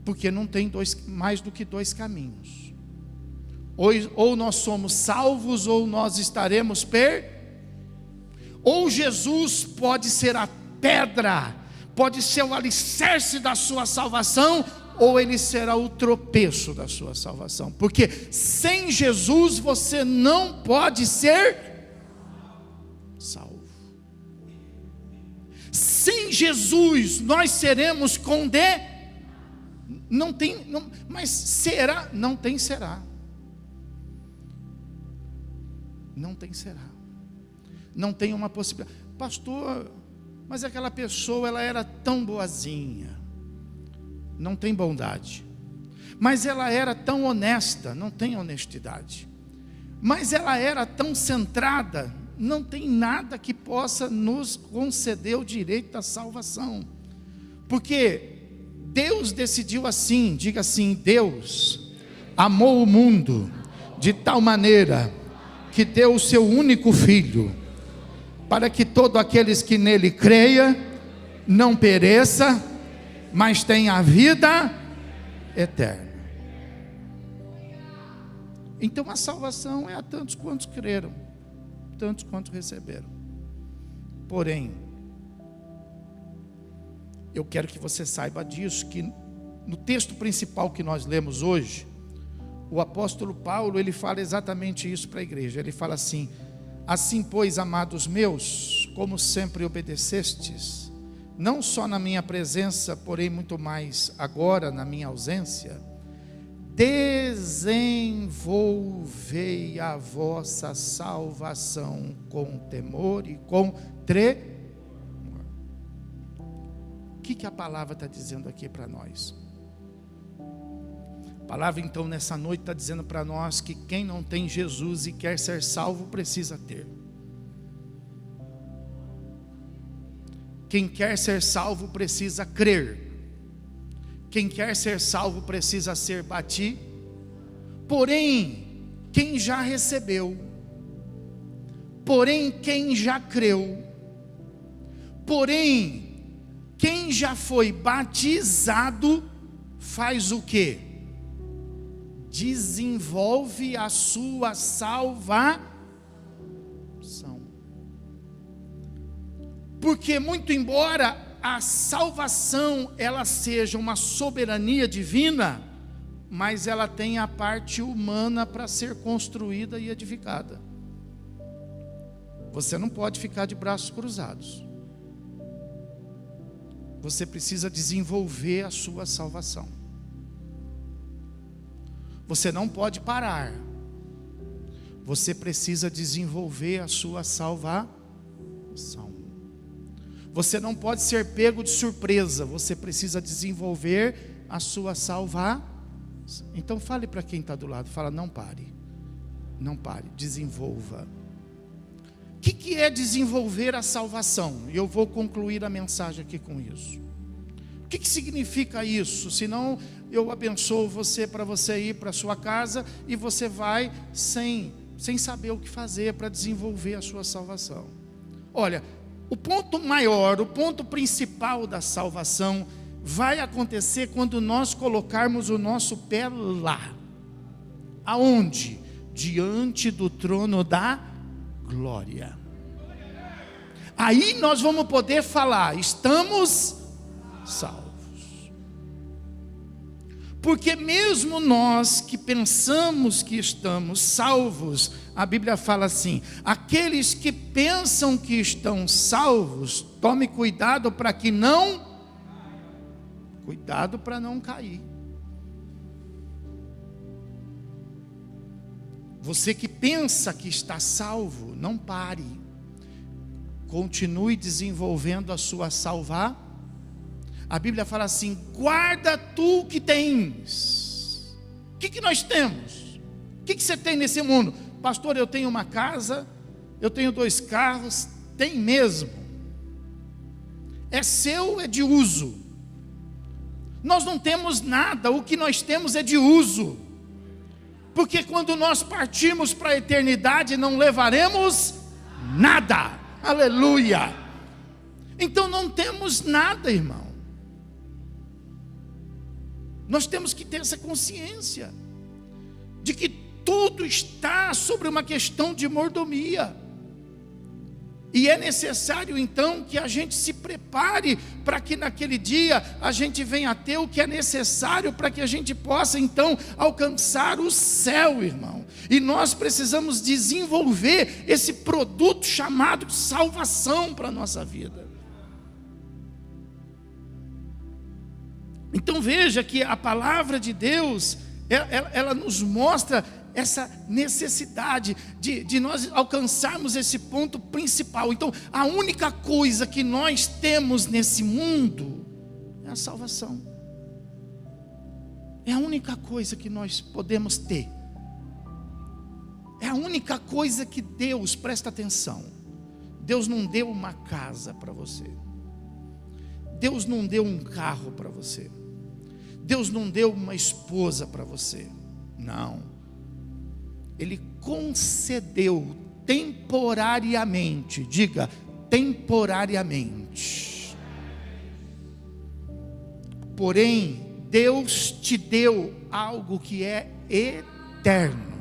Porque não tem mais do que dois caminhos. Ou nós somos salvos, ou nós estaremos ou Jesus pode ser a pedra, pode ser o alicerce da sua salvação, ou ele será o tropeço da sua salvação. Porque sem Jesus você não pode ser salvo. Sem Jesus nós seremos condenados. Mas será? Não tem será. Não tem será. Não tem uma possibilidade. Pastor, mas aquela pessoa, ela era tão boazinha. Não tem bondade. Mas ela era tão honesta, não tem honestidade. Mas ela era tão centrada, não tem nada que possa nos conceder o direito da salvação. Porque Deus decidiu assim, diga assim: Deus amou o mundo de tal maneira que deu o seu único filho, para que todos aqueles que nele creia, não pereça, mas tenha a vida eterna. Então a salvação é a tantos quantos creram, tantos quantos receberam. Porém, eu quero que você saiba disso, que no texto principal que nós lemos hoje, o apóstolo Paulo, ele fala exatamente isso para a igreja. Ele fala assim: assim pois, amados meus, como sempre obedecestes, não só na minha presença, porém muito mais agora na minha ausência, desenvolvei a vossa salvação com temor e com tremor. O que a palavra está dizendo aqui para nós? A palavra então nessa noite está dizendo para nós que quem não tem Jesus e quer ser salvo precisa ter. Quem quer ser salvo precisa crer. Quem quer ser salvo precisa ser batido. Porém, quem já recebeu, porém quem já creu, porém quem já foi batizado, faz o quê? Desenvolve a sua salvação. Porque muito embora a salvação ela seja uma soberania divina, mas ela tem a parte humana para ser construída e edificada. Você não pode ficar de braços cruzados. Você precisa desenvolver a sua salvação. Você não pode parar. Você precisa desenvolver a sua salvação. Você não pode ser pego de surpresa. Você precisa desenvolver a sua salvação. Então fale para quem está do lado. Fala: não pare. Não pare, desenvolva. O que é desenvolver a salvação? E eu vou concluir a mensagem aqui com isso. O que significa isso? Senão eu abençoo você para você ir para a sua casa e você vai sem saber o que fazer para desenvolver a sua salvação. Olha, o ponto maior, o ponto principal da salvação vai acontecer quando nós colocarmos o nosso pé lá. Aonde? Diante do trono da glória. Aí nós vamos poder falar: estamos salvos. Porque mesmo nós que pensamos que estamos salvos, a Bíblia fala assim: aqueles que pensam que estão salvos, tome cuidado para que não... Cuidado para não cair. Você que pensa que está salvo, não pare. Continue desenvolvendo a sua salvação. A Bíblia fala assim: guarda tu o que tens. O que nós temos? O que você tem nesse mundo? Pastor, eu tenho uma casa, eu tenho 2 carros. Tem mesmo. É seu, é de uso. Nós não temos nada, o que nós temos é de uso. Porque quando nós partirmos para a eternidade, não levaremos nada. Aleluia. Então não temos nada, irmão. Nós temos que ter essa consciência de que tudo está sobre uma questão de mordomia. E é necessário então que a gente se prepare para que naquele dia a gente venha a ter o que é necessário para que a gente possa então alcançar o céu, irmão. E nós precisamos desenvolver esse produto chamado de salvação para a nossa vida. Então veja que a palavra de Deus, ela nos mostra essa necessidade de nós alcançarmos esse ponto principal. Então a única coisa que nós temos nesse mundo é a salvação. É a única coisa que nós podemos ter. É a única coisa que Deus, presta atenção, Deus não deu uma casa para você. Deus não deu um carro para você. Deus não deu uma esposa para você. Não. Ele concedeu temporariamente, diga, temporariamente. Porém, Deus te deu algo que é eterno.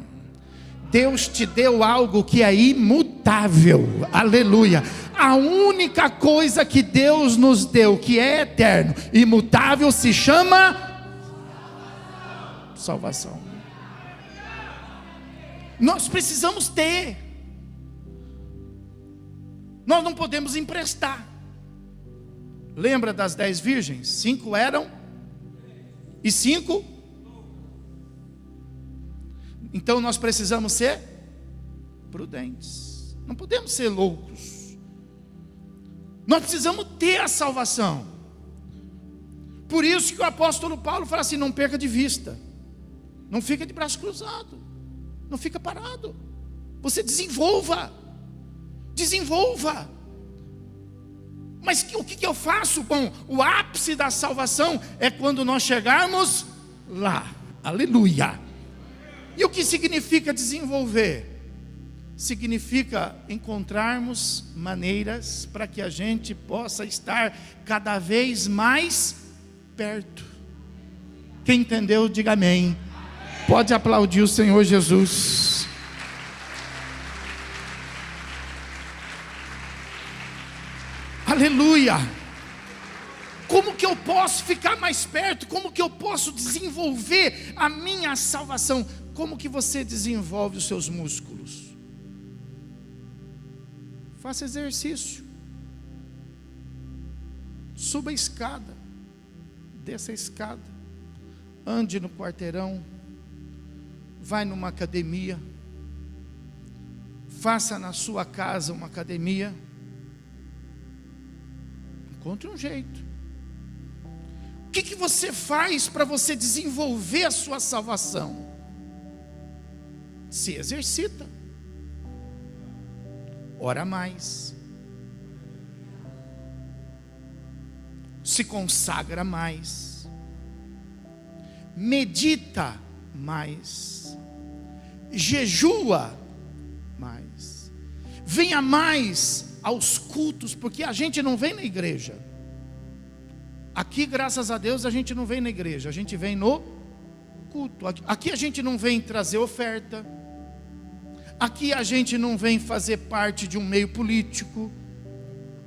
Deus te deu algo que é imutável, aleluia. A única coisa que Deus nos deu que é eterno, imutável, se chama salvação. Nós precisamos ter, nós não podemos emprestar. Lembra das 10 virgens? 5 eram e 5. Então nós precisamos ser prudentes, não podemos ser loucos. Nós precisamos ter a salvação. Por isso que o apóstolo Paulo fala assim: não perca de vista, não fica de braço cruzado, não fica parado. Você desenvolva. Mas o que eu faço? Bom, o ápice da salvação é quando nós chegarmos lá, aleluia. E o que significa desenvolver? Significa encontrarmos maneiras para que a gente possa estar cada vez mais perto. Quem entendeu, diga amém. Pode aplaudir o Senhor Jesus. Aleluia. Como que eu posso ficar mais perto? Como que eu posso desenvolver a minha salvação? Como que você desenvolve os seus músculos? Faça exercício. Suba a escada. Desça a escada. Ande no quarteirão. Vai numa academia. Faça na sua casa uma academia. Encontre um jeito. O que você faz para você desenvolver a sua salvação? Se exercita. Ora mais. Se consagra mais. Medita mais. Jejua mais. Venha mais aos cultos, porque a gente não vem na igreja. Aqui, graças a Deus, a gente não vem na igreja, a gente vem no culto. Aqui a gente não vem trazer oferta. Aqui a gente não vem fazer parte de um meio político.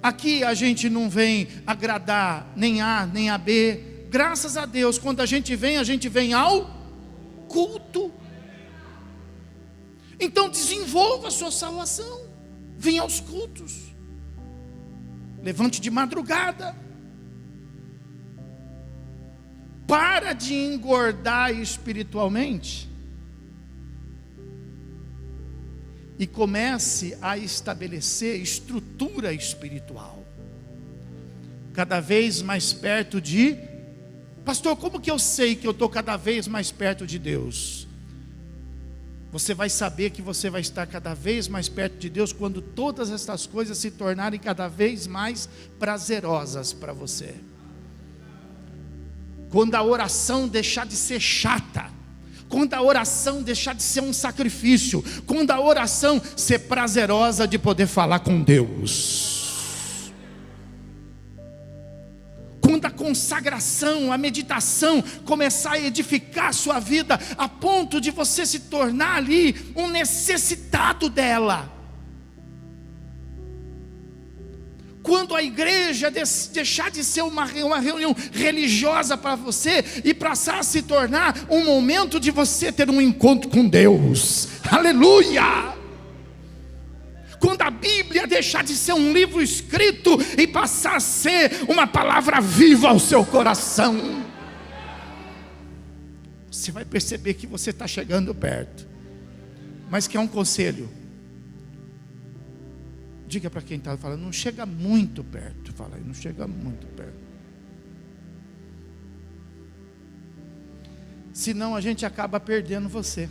Aqui a gente não vem agradar nem A nem a B. Graças a Deus, quando a gente vem ao culto. Então desenvolva a sua salvação. Venha aos cultos. Levante de madrugada. Para de engordar espiritualmente e comece a estabelecer estrutura espiritual. Cada vez mais perto de... Pastor, como que eu sei que eu estou cada vez mais perto de Deus? Você vai saber que você vai estar cada vez mais perto de Deus quando todas essas coisas se tornarem cada vez mais prazerosas para você. Quando a oração deixar de ser chata, quando a oração deixar de ser um sacrifício, quando a oração ser prazerosa de poder falar com Deus, quando a consagração, a meditação começar a edificar a sua vida, a ponto de você se tornar ali um necessitado dela. Quando a igreja deixar de ser uma reunião religiosa para você e passar a se tornar um momento de você ter um encontro com Deus, aleluia! Quando a Bíblia deixar de ser um livro escrito e passar a ser uma palavra viva ao seu coração, você vai perceber que você está chegando perto. Mas quer um conselho? Diga para quem está falando, não chega muito perto. Fala aí, não chega muito perto. Senão a gente acaba perdendo você.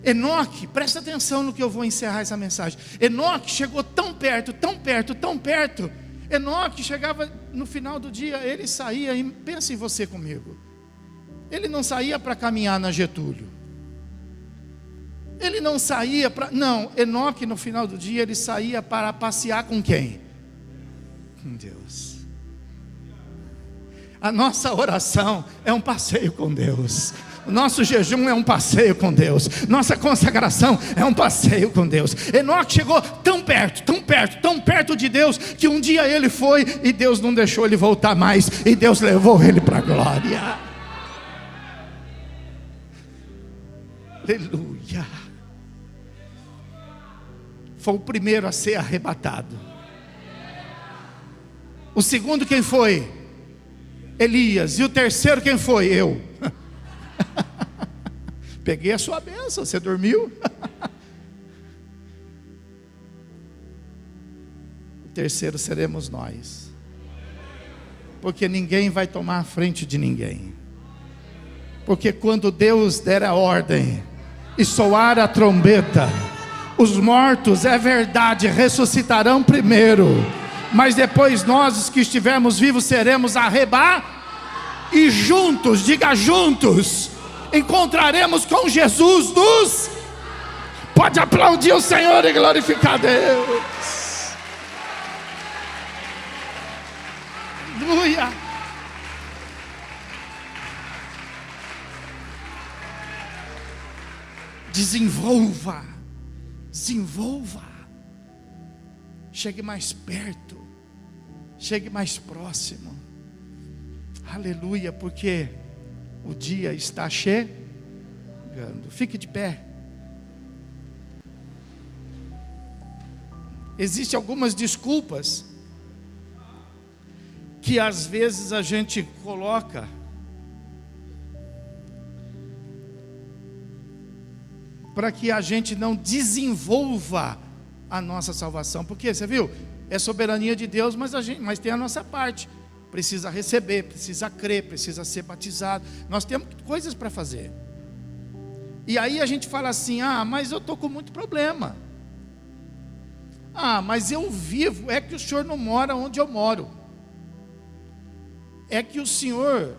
Enoque, presta atenção no que eu vou encerrar essa mensagem. Enoque chegou tão perto, tão perto, tão perto. Enoque chegava no final do dia, ele saía, e pensa em você comigo. Ele não saía para caminhar na Getúlio. Ele não saía para... Não, Enoque no final do dia ele saía para passear com quem? Com Deus. A nossa oração é um passeio com Deus. O nosso jejum é um passeio com Deus. Nossa consagração é um passeio com Deus. Enoque chegou tão perto, tão perto, tão perto de Deus, que um dia ele foi e Deus não deixou ele voltar mais, e Deus levou ele para a glória. Aleluia. Foi o primeiro a ser arrebatado. O segundo quem foi? Elias. E o terceiro quem foi? Eu. Peguei a sua bênção, você dormiu? O terceiro seremos nós, porque ninguém vai tomar a frente de ninguém. Porque quando Deus der a ordem e soar a trombeta, os mortos, é verdade, ressuscitarão primeiro, mas depois nós, os que estivermos vivos, seremos arrebatados, e juntos, diga juntos, encontraremos com Jesus nos... Pode aplaudir o Senhor e glorificar a Deus. Aleluia. Desenvolva, desenvolva. Chegue mais perto, chegue mais próximo. Aleluia, porque o dia está chegando. Fique de pé. Existem algumas desculpas que às vezes a gente coloca para que a gente não desenvolva a nossa salvação. Porque você viu? É soberania de Deus, mas tem a nossa parte. Precisa receber, precisa crer, precisa ser batizado. Nós temos coisas para fazer. E aí a gente fala assim: ah, mas eu estou com muito problema. Ah, mas eu vivo. É que o senhor não mora onde eu moro. É que o senhor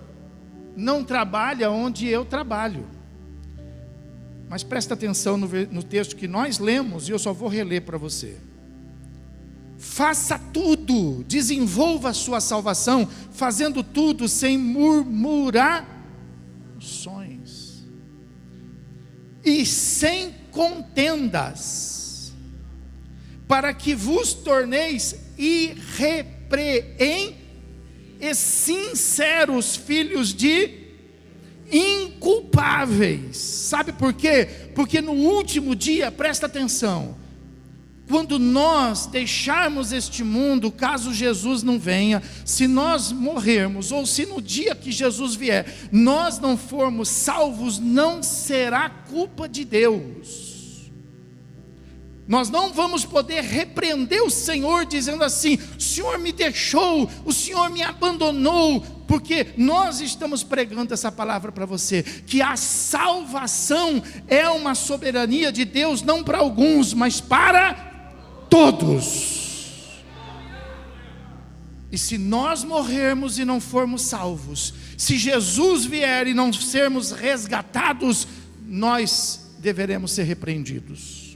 não trabalha onde eu trabalho. Mas presta atenção no texto que nós lemos, e eu só vou reler para você. Faça tudo, desenvolva a sua salvação, fazendo tudo sem murmurações e sem contendas, para que vos torneis irrepreensíveis e sinceros, filhos de inculpáveis. Sabe por quê? Porque no último dia, presta atenção, quando nós deixarmos este mundo, caso Jesus não venha, se nós morrermos, ou se no dia que Jesus vier, nós não formos salvos, não será culpa de Deus. Nós não vamos poder repreender o Senhor dizendo assim: o Senhor me deixou, o Senhor me abandonou, porque nós estamos pregando essa palavra para você, que a salvação é uma soberania de Deus, não para alguns, mas para todos. E se nós morrermos e não formos salvos, se Jesus vier e não sermos resgatados, nós deveremos ser repreendidos.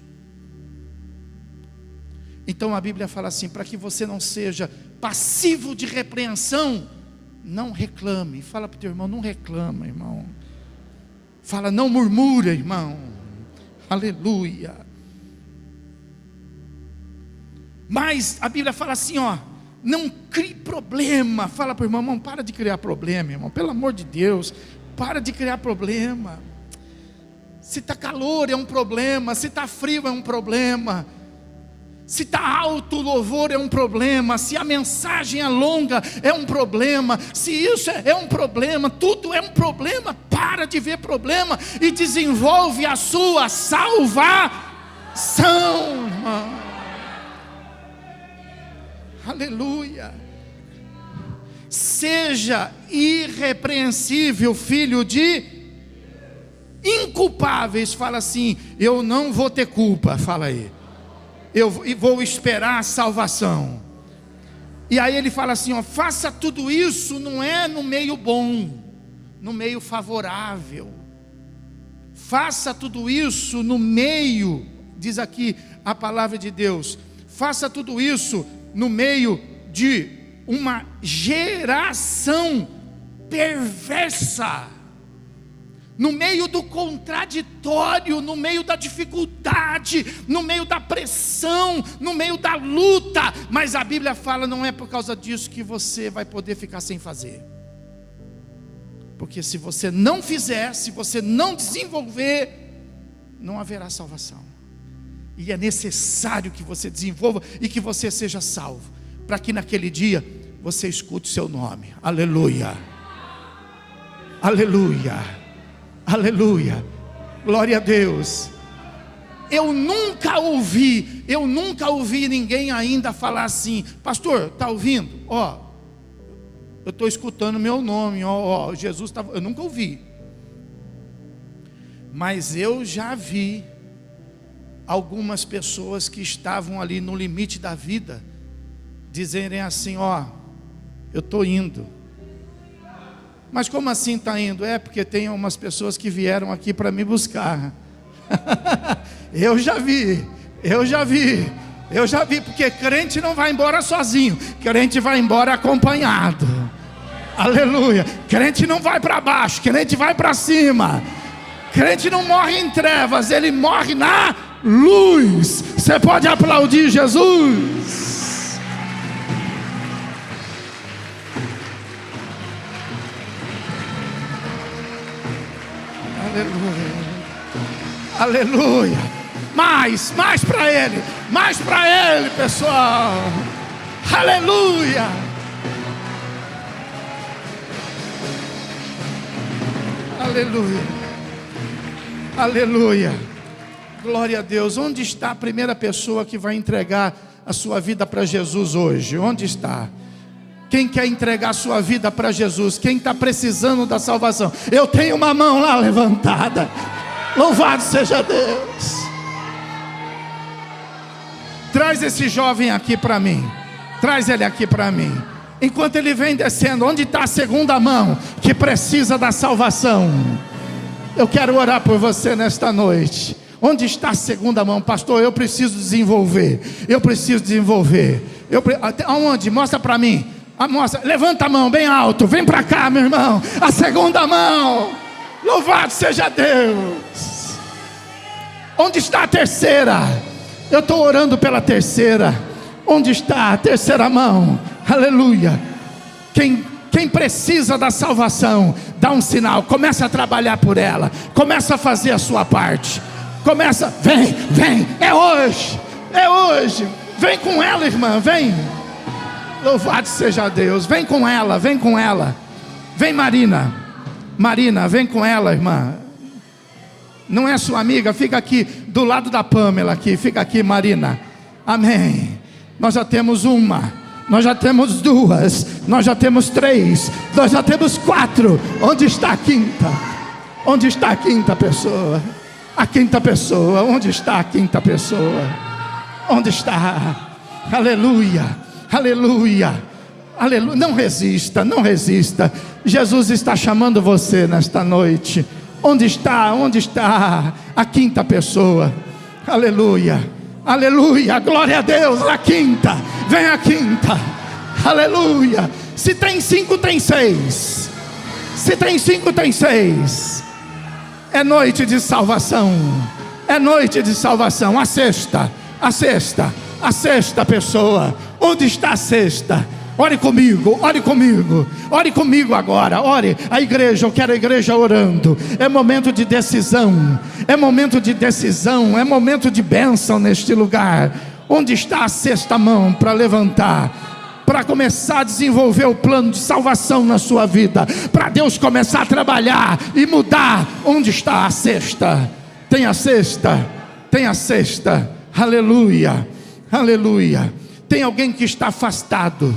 Então a Bíblia fala assim: para que você não seja passivo de repreensão, não reclame. Fala para o teu irmão: não reclama, irmão. Fala: não murmura, irmão. Aleluia. Mas a Bíblia fala assim, ó: não crie problema. Fala para o irmão: para de criar problema, irmão. Pelo amor de Deus, para de criar problema. Se está calor é um problema, se está frio é um problema, se está alto o louvor é um problema, se a mensagem é longa é um problema, se isso é um problema, tudo é um problema. Para de ver problema e desenvolve a sua salvação, irmão. Aleluia. Seja irrepreensível, filho de inculpáveis. Fala assim: eu não vou ter culpa. Fala aí: eu vou esperar a salvação. E aí ele fala assim, ó: faça tudo isso, não é no meio bom, no meio favorável. faça tudo isso no meio, diz aqui a palavra de Deus, faça tudo isso no meio de uma geração perversa, no meio do contraditório, no meio da dificuldade, no meio da pressão, no meio da luta. Mas a Bíblia fala, não é por causa disso que você vai poder ficar sem fazer. Porque se você não fizer, se você não desenvolver, não haverá salvação. E é necessário que você desenvolva e que você seja salvo, para que naquele dia você escute o seu nome. Aleluia, aleluia, aleluia, glória a Deus. Eu nunca ouvi ninguém ainda falar assim: pastor, está ouvindo? Ó, eu estou escutando meu nome, ó, Jesus está. Eu nunca ouvi, mas eu já vi algumas pessoas que estavam ali no limite da vida dizerem assim: ó, eu estou indo. Mas como assim está indo? É porque tem umas pessoas que vieram aqui para me buscar. Eu já vi, porque crente não vai embora sozinho, crente vai embora acompanhado. Aleluia. Crente não vai para baixo, crente vai para cima. Crente não morre em trevas, ele morre na luz. Você pode aplaudir Jesus? Aleluia, aleluia. Mais para ele, pessoal. Aleluia, aleluia, aleluia. Glória a Deus. Onde está a primeira pessoa que vai entregar a sua vida para Jesus hoje? Onde está? Quem quer entregar a sua vida para Jesus? Quem está precisando da salvação? Eu tenho uma mão lá levantada. Louvado seja Deus. Traz esse jovem aqui para mim. Traz ele aqui para mim. Enquanto ele vem descendo, onde está a segunda mão que precisa da salvação? Eu quero orar por você nesta noite. Onde está a segunda mão? Pastor, eu preciso desenvolver. Aonde? Mostra para mim. Mostra, levanta a mão bem alto, vem para cá, meu irmão, a segunda mão. Louvado seja Deus. Onde está a terceira? Eu estou orando pela terceira. Onde está a terceira mão? Aleluia. Quem precisa da salvação, dá um sinal, começa a trabalhar por ela, começa a fazer a sua parte, começa, vem, é hoje, vem com ela, irmã, vem. Louvado seja Deus. Vem com ela. Vem, Marina, vem com ela, irmã. Não é sua amiga? Fica aqui do lado da Pamela aqui. Fica aqui, Marina. Amém. Nós já temos uma, nós já temos duas, nós já temos três, nós já temos quatro. Onde está a quinta? Onde está a quinta pessoa? A quinta pessoa. Onde está a quinta pessoa? Onde está? Aleluia. Aleluia, aleluia. Não resista. Jesus está chamando você nesta noite. Onde está a quinta pessoa? Aleluia, aleluia, glória a Deus. A quinta, vem a quinta, aleluia. Se tem cinco, tem seis. Se tem cinco, tem seis. É noite de salvação. É noite de salvação. A sexta pessoa. Onde está a sexta? Ore comigo agora. Ore a igreja. Eu quero a igreja orando. É momento de decisão. É momento de bênção neste lugar. Onde está a sexta mão para levantar, para começar a desenvolver o plano de salvação na sua vida, para Deus começar a trabalhar e mudar? Onde está a sexta? Tem a sexta. Aleluia, aleluia. Tem alguém que está afastado,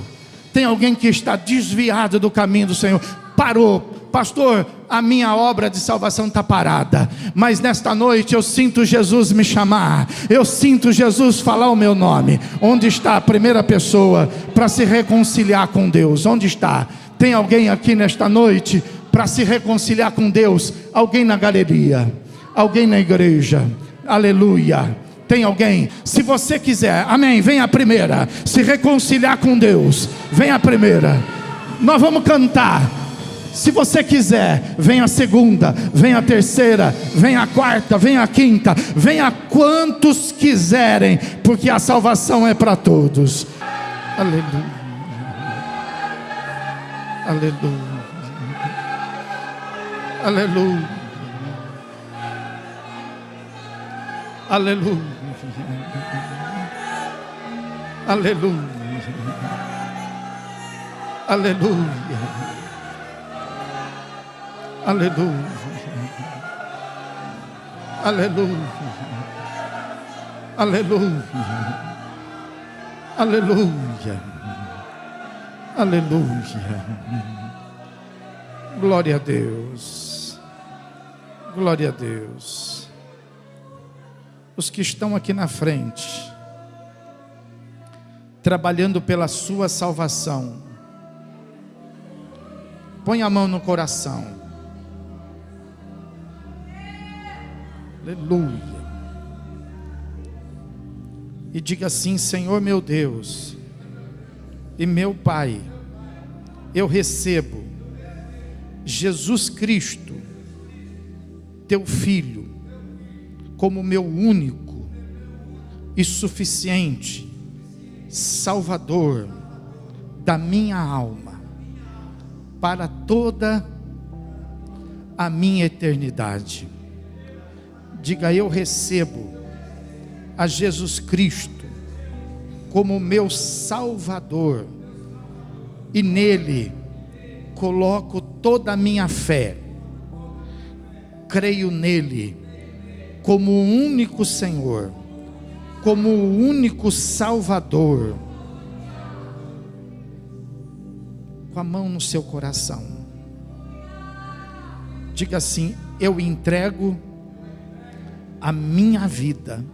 tem alguém que está desviado do caminho do Senhor. Parou, pastor, a minha obra de salvação está parada, mas nesta noite eu sinto Jesus me chamar, eu sinto Jesus falar o meu nome. Onde está a primeira pessoa para se reconciliar com Deus? Onde está? Tem alguém aqui nesta noite para se reconciliar com Deus? Alguém na galeria? Alguém na igreja? Aleluia. Tem alguém? Se você quiser, amém, vem a primeira. Se reconciliar com Deus, vem a primeira. Nós vamos cantar. Se você quiser, vem a segunda, vem a terceira, vem a quarta, vem a quinta, venha quantos quiserem, porque a salvação é para todos. Aleluia. Aleluia. Aleluia. Aleluia. Aleluia. Aleluia. Aleluia. Aleluia. Aleluia. Aleluia. Aleluia. Glória a Deus. Glória a Deus. Os que estão aqui na frente, trabalhando pela sua salvação, põe a mão no coração. Aleluia. E diga assim: Senhor meu Deus e meu Pai, eu recebo Jesus Cristo, teu Filho, como meu único e suficiente Salvador da minha alma, para toda a minha eternidade. Diga: eu recebo a Jesus Cristo como meu Salvador, e nele coloco toda a minha fé. Creio nele como o único Senhor, como o único Salvador. Com a mão no seu coração, diga assim: eu entrego a minha vida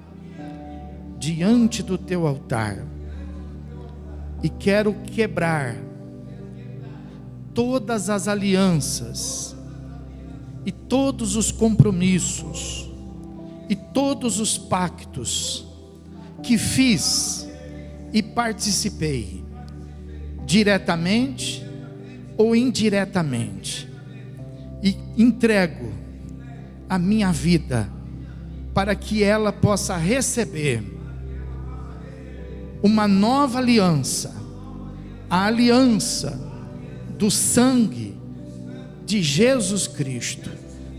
diante do teu altar, e quero quebrar todas as alianças e todos os compromissos e todos os pactos que fiz e participei, diretamente ou indiretamente, e entrego a minha vida para que ela possa receber uma nova aliança, a aliança do sangue de Jesus Cristo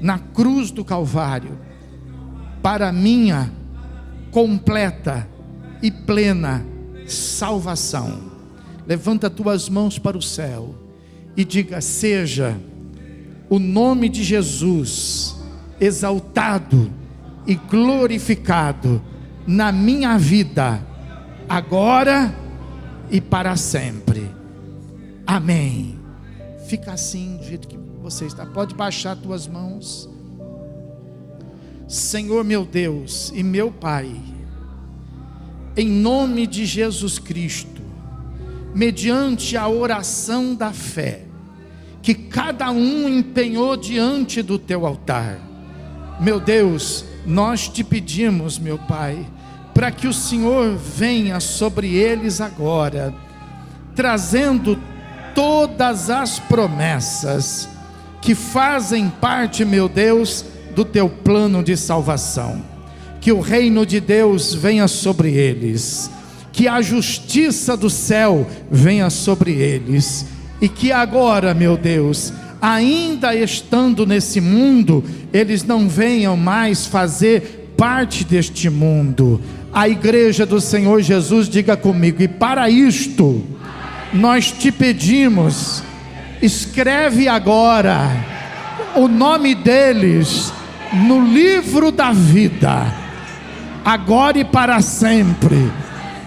na cruz do Calvário, para minha completa e plena salvação. Levanta tuas mãos para o céu e diga: seja o nome de Jesus exaltado e glorificado na minha vida, agora e para sempre. Amém. Fica assim do jeito que você está. Pode baixar tuas mãos. Senhor meu Deus e meu Pai, em nome de Jesus Cristo, mediante a oração da fé que cada um empenhou diante do teu altar, meu Deus, nós te pedimos, meu Pai, para que o Senhor venha sobre eles agora, trazendo todas as promessas que fazem parte, meu Deus, do teu plano de salvação. Que o reino de Deus venha sobre eles, que a justiça do céu venha sobre eles, e que agora, meu Deus, ainda estando nesse mundo, eles não venham mais fazer parte deste mundo. A igreja do Senhor Jesus, diga comigo: e para isto nós te pedimos, escreve agora o nome deles no livro da vida, agora e para sempre.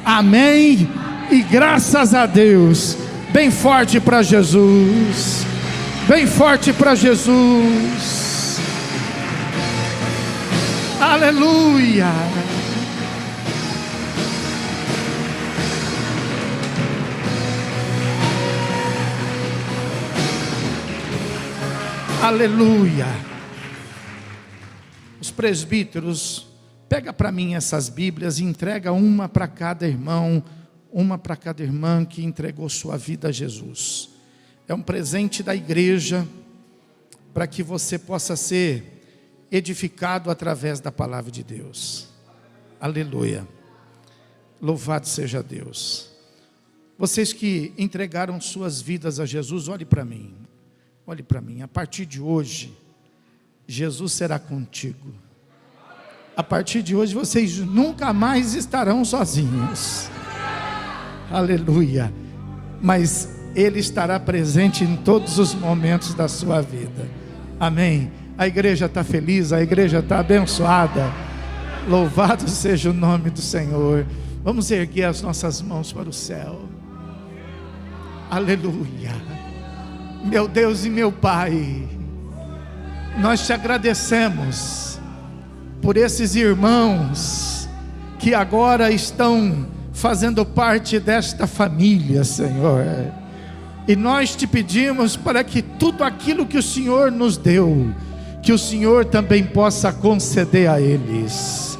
Amém. E graças a Deus. Bem forte para Jesus. Bem forte para Jesus. Aleluia. Aleluia. Os presbíteros, pega para mim essas Bíblias e entrega uma para cada irmão, uma para cada irmã que entregou sua vida a Jesus. É um presente da igreja para que você possa ser edificado através da palavra de Deus. Aleluia. Louvado seja Deus. Vocês que entregaram suas vidas a Jesus, olhe para mim. Olhe para mim. A partir de hoje, Jesus será contigo. A partir de hoje, vocês nunca mais estarão sozinhos. Aleluia. Mas Ele estará presente em todos os momentos da sua vida. Amém. A igreja está feliz, a igreja está abençoada. Louvado seja o nome do Senhor. Vamos erguer as nossas mãos para o céu. Aleluia. Meu Deus e meu Pai, nós te agradecemos por esses irmãos que agora estão fazendo parte desta família, Senhor. E nós te pedimos para que tudo aquilo que o Senhor nos deu, que o Senhor também possa conceder a eles.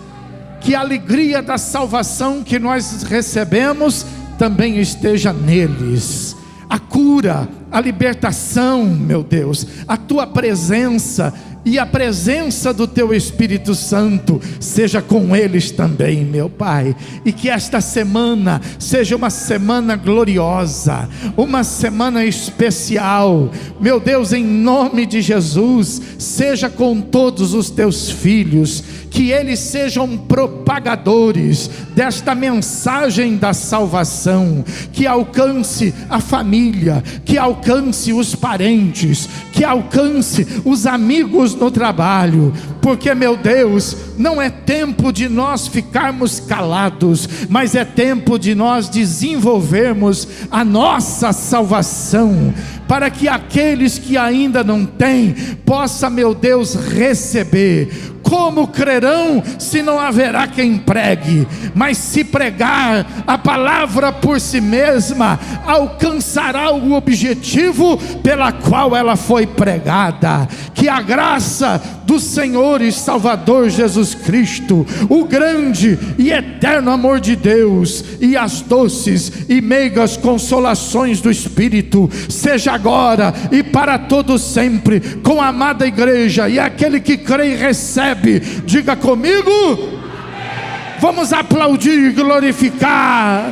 Que a alegria da salvação que nós recebemos também esteja neles. A cura, a libertação, meu Deus, a tua presença e a presença do teu Espírito Santo seja com eles também, meu Pai. E que esta semana seja uma semana gloriosa, uma semana especial, meu Deus, em nome de Jesus. Seja com todos os teus filhos, que eles sejam propagadores desta mensagem da salvação, que alcance a família, que alcance os parentes, que alcance os amigos no trabalho, porque, meu Deus, não é tempo de nós ficarmos calados, mas é tempo de nós desenvolvermos a nossa salvação, para que aqueles que ainda não têm, possa, meu Deus, receber. Como crerão se não haverá quem pregue? Mas se pregar a palavra por si mesma, alcançará o objetivo pela qual ela foi pregada. Que a graça do Senhor e Salvador Jesus Cristo, o grande e eterno amor de Deus, e as doces e meigas consolações do Espírito, seja agora e para todo sempre com a amada igreja. E aquele que crê e recebe, diga comigo, amém. Vamos aplaudir e glorificar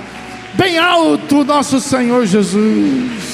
bem alto nosso Senhor Jesus.